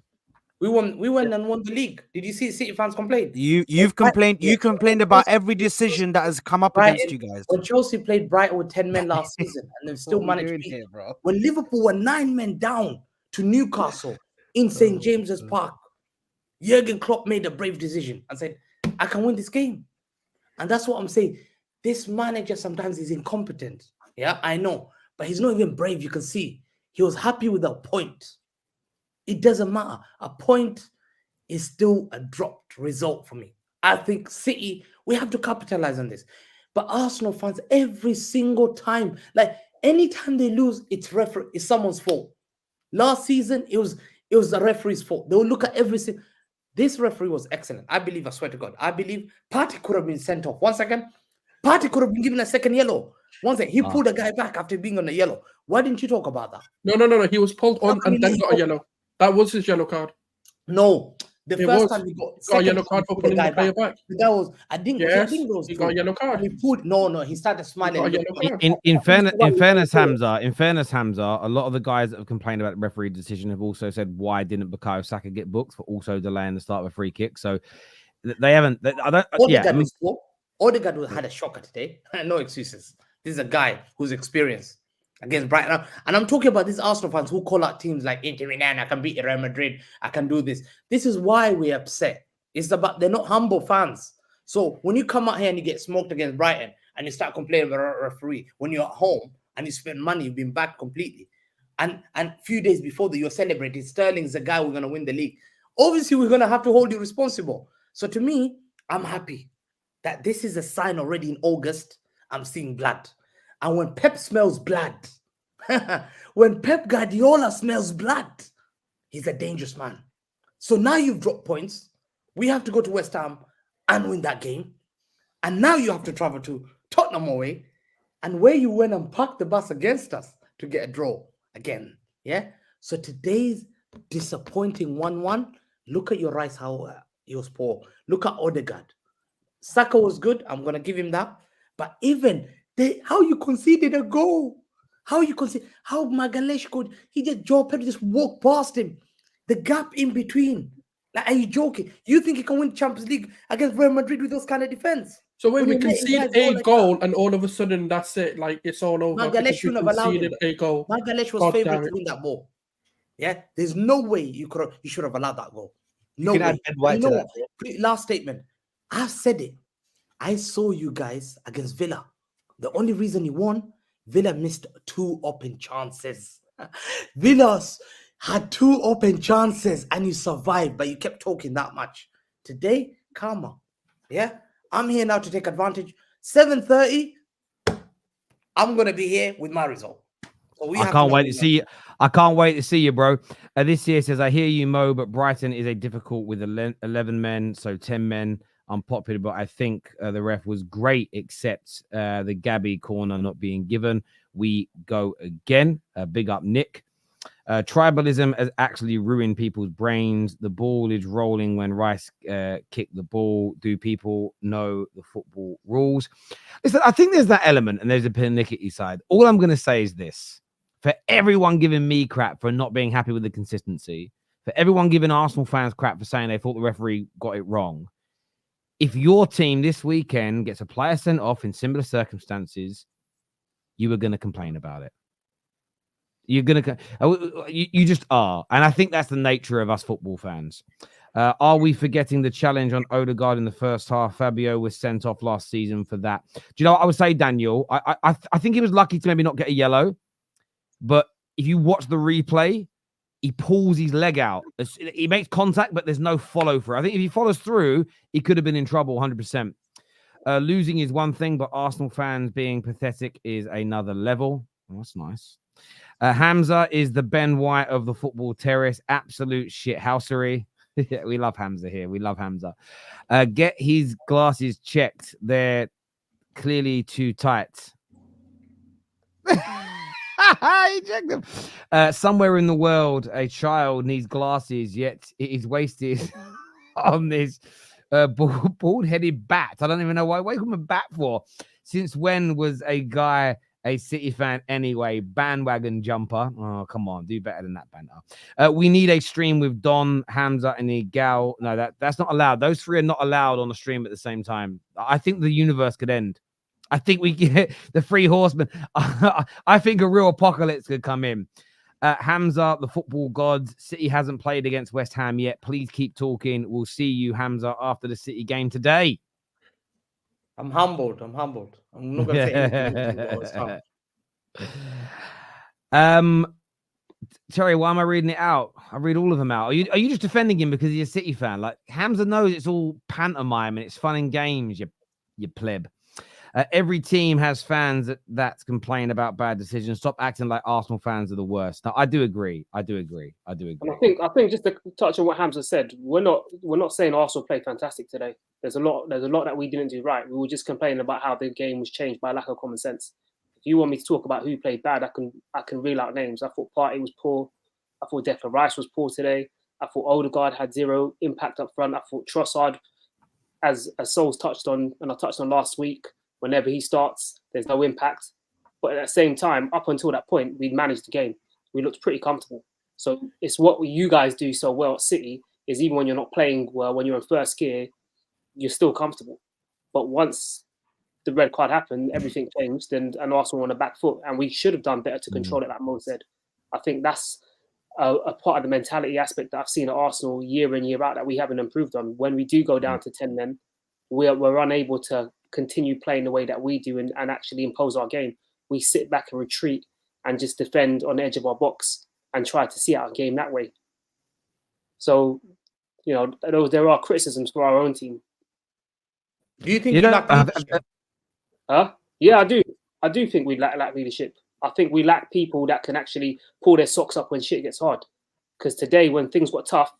Speaker 10: We went and won the league. Did you see City fans complain?
Speaker 5: You've complained. You complained about every decision that has come up against you guys.
Speaker 10: When Chelsea played Brighton with 10 men last season, and they've still managed to beat it, bro. When Liverpool were 9 men down to Newcastle in St. James's Park, Jurgen Klopp made a brave decision and said, I can win this game. And that's what I'm saying. This manager sometimes is incompetent. Yeah, I know. But he's not even brave. You can see. He was happy with a point. It doesn't matter. A point is still a dropped result for me. I think City, we have to capitalize on this. But Arsenal fans, every single time, like anytime they lose, it's someone's fault. Last season, it
Speaker 6: It was the referee's fault. They will look at every single. This referee was excellent. I believe, I swear to God, I believe Partey could have been sent off. 1 second. Partey could have been given a second yellow. 1 second. He pulled a guy back after being on a yellow. Why didn't you talk about that?
Speaker 3: No. He was pulled on and then got a yellow. That was his yellow card.
Speaker 6: No. The first time he
Speaker 3: got a yellow card for pulling the player back.
Speaker 6: That was, I think
Speaker 3: he got a yellow card.
Speaker 6: He pulled, no, he started smiling.
Speaker 2: In fairness, Hamza, a lot of the guys that have complained about the referee decision have also said, why didn't Bukayo Saka get booked for also delaying the start of a free kick? So they haven't.
Speaker 6: Odegaard had a shocker today. No excuses. This is a guy who's experienced against Brighton. And I'm talking about these Arsenal fans who call out teams like Inter Milan, I can beat Real Madrid, I can do this. This is why we're upset. It's about they're not humble fans. So when you come out here and you get smoked against Brighton and you start complaining about a referee, when you're at home and you spend money, you've been back completely. And a few days before that, you're celebrating Sterling's the guy we're going to win the league. Obviously, we're going to have to hold you responsible. So to me, I'm happy that this is a sign already in August. I'm seeing blood. And when Pep smells blood, when Pep Guardiola smells blood, he's a dangerous man. So now you've dropped points. We have to go to West Ham and win that game. And now you have to travel to Tottenham away. And where you went and parked the bus against us to get a draw again. Yeah. So today's disappointing 1-1. Look at your Rice, how he was poor. Look at Odegaard. Saka was good. I'm going to give him that. But even how you conceded a goal. How Magalhaes he just, Joe Pedro just walked past him. The gap in between. Like, are you joking? You think he can win Champions League against Real Madrid with those kind of defense?
Speaker 3: So when we concede a goal and all of a sudden that's it, like it's all over.
Speaker 6: Magalhaes shouldn't have allowed him.
Speaker 3: A goal.
Speaker 6: Magalhaes was favourite to win that ball. Yeah, there's no way you should have allowed that goal. No way. Last statement. I've said it. I saw you guys against Villa. The only reason you won, Villa missed 2 open chances. Villa's had 2 open chances and you survived, but you kept talking that much. Today, karma. Yeah, I'm here now to take advantage. 7:30, I'm going to be here with my result. So
Speaker 2: I can't wait to see you. I can't wait to see you, bro. This year says, I hear you, Mo, but Brighton is a difficult with 11 men, so 10 men. Unpopular, but I think the ref was great, except the Gabby corner not being given. We go again. Big up, Nick. Tribalism has actually ruined people's brains. The ball is rolling when Rice kicked the ball. Do people know the football rules? Listen, I think there's that element, and there's a pernickety side. All I'm going to say is this. For everyone giving me crap for not being happy with the consistency, for everyone giving Arsenal fans crap for saying they thought the referee got it wrong, if your team this weekend gets a player sent off in similar circumstances, you are going to complain about it. You're going to, you just are. And I think that's the nature of us football fans. Are we forgetting the challenge on Odegaard in the first half? Fabio was sent off last season for that. Do you know what I would say, Daniel? I think he was lucky to maybe not get a yellow. But if you watch the replay, he pulls his leg out. He makes contact, but there's no follow through. I think if he follows through, he could have been in trouble 100%. Losing is one thing, but Arsenal fans being pathetic is another level. Oh, that's nice. Hamza is the Ben White of the football terrace. Absolute shithousery. We love Hamza here. We love Hamza. Get his glasses checked. They're clearly too tight. He checked them. Somewhere in the world, a child needs glasses, yet it is wasted on this bald-headed bat. I don't even know why. What are you a bat for? Since when was a guy a City fan anyway? Bandwagon jumper. Oh, come on. Do better than that, banter. We need a stream with Don, Hamza, and Egal. No, that's not allowed. Those 3 are not allowed on the stream at the same time. I think the universe could end. I think we get the 3 horsemen. I think a real apocalypse could come in. Hamza, the football gods. City hasn't played against West Ham yet. Please keep talking. We'll see you, Hamza, after the City game today.
Speaker 6: I'm humbled. I'm not going to say anything.
Speaker 2: Terry, why am I reading it out? I read all of them out. Are you just defending him because he's a City fan? Like, Hamza knows it's all pantomime and it's fun and games, you pleb. Every team has fans that complain about bad decisions. Stop acting like Arsenal fans are the worst. Now, I do agree.
Speaker 9: And I think just to touch on what Hamza said, we're not saying Arsenal played fantastic today. There's a lot that we didn't do right. We were just complaining about how the game was changed by lack of common sense. If you want me to talk about who played bad, I can reel out names. I thought Partey was poor. I thought Declan Rice was poor today. I thought Odegaard had zero impact up front. I thought Trossard, as Sulz touched on, and I touched on last week, whenever he starts, there's no impact. But at the same time, up until that point, we managed the game. We looked pretty comfortable. So it's what you guys do so well at City, is even when you're not playing well, when you're in first gear, you're still comfortable. But once the red card happened, everything changed, and Arsenal were on the back foot, and we should have done better to control it, like Mo said. I think that's a part of the mentality aspect that I've seen at Arsenal year in, year out that we haven't improved on. When we do go down to 10 men, we're unable to continue playing the way that we do and actually impose our game. We sit back and retreat and just defend on the edge of our box and try to see out a game that way. So, there are criticisms for our own team.
Speaker 6: Do you think you lack leadership?
Speaker 9: Yeah, I do. I do think we lack leadership. I think we lack people that can actually pull their socks up when shit gets hard. Because today, when things got tough,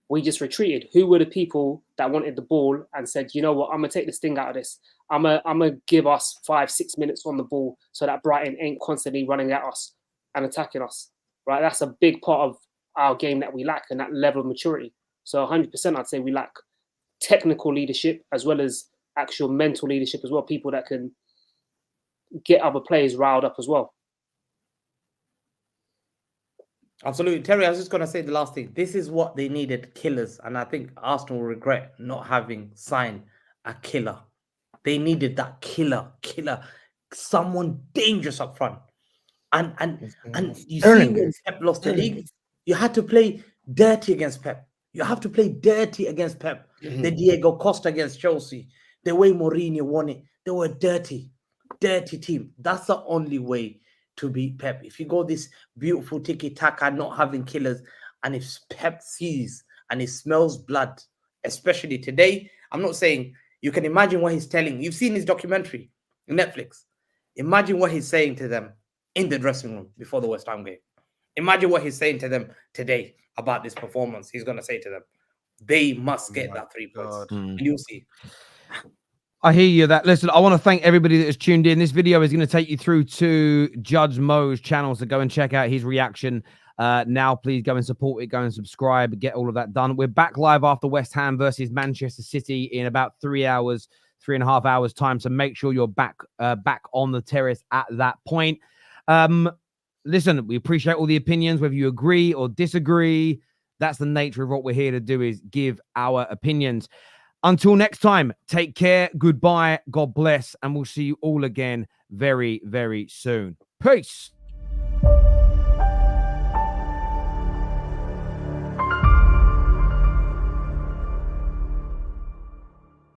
Speaker 9: we just retreated. Who were the people that wanted the ball and said, you know what, I'm going to take the sting out of this. I'm gonna give us 5-6 minutes on the ball so that Brighton ain't constantly running at us and attacking us, right? That's a big part of our game that we lack, and that level of maturity. So 100% I'd say we lack technical leadership as well as actual mental leadership as well, people that can get other players riled up as well.
Speaker 6: Absolutely. Terry, I was just going to say the last thing. This is what they needed, killers. And I think Arsenal will regret not having signed a killer. They needed that killer, someone dangerous up front. And you see when Pep lost the league, you had to play dirty against Pep. You have to play dirty against Pep. The Diego Costa against Chelsea, the way Mourinho won it, they were dirty team. That's the only way to beat Pep. If you go this beautiful tiki-taka, not having killers, and if Pep sees and he smells blood, especially today, I'm not saying, you can imagine what he's telling. You've seen his documentary on Netflix. Imagine what he's saying to them in the dressing room before the West Ham game. Imagine what he's saying to them today about this performance. He's going to say to them, they must get that 3 points. You'll see.
Speaker 2: I hear you. Listen, I want to thank everybody that has tuned in. This video is going to take you through to Judge Mo's channel, so go and check out his reaction. Now, please go and support it. Go and subscribe. Get all of that done. We're back live after West Ham versus Manchester City in about 3.5 hours time. So make sure you're back on the terrace at that point. Listen, we appreciate all the opinions, whether you agree or disagree. That's the nature of what we're here to do, is give our opinions. Until next time, take care. Goodbye. God bless. And we'll see you all again very, very soon. Peace.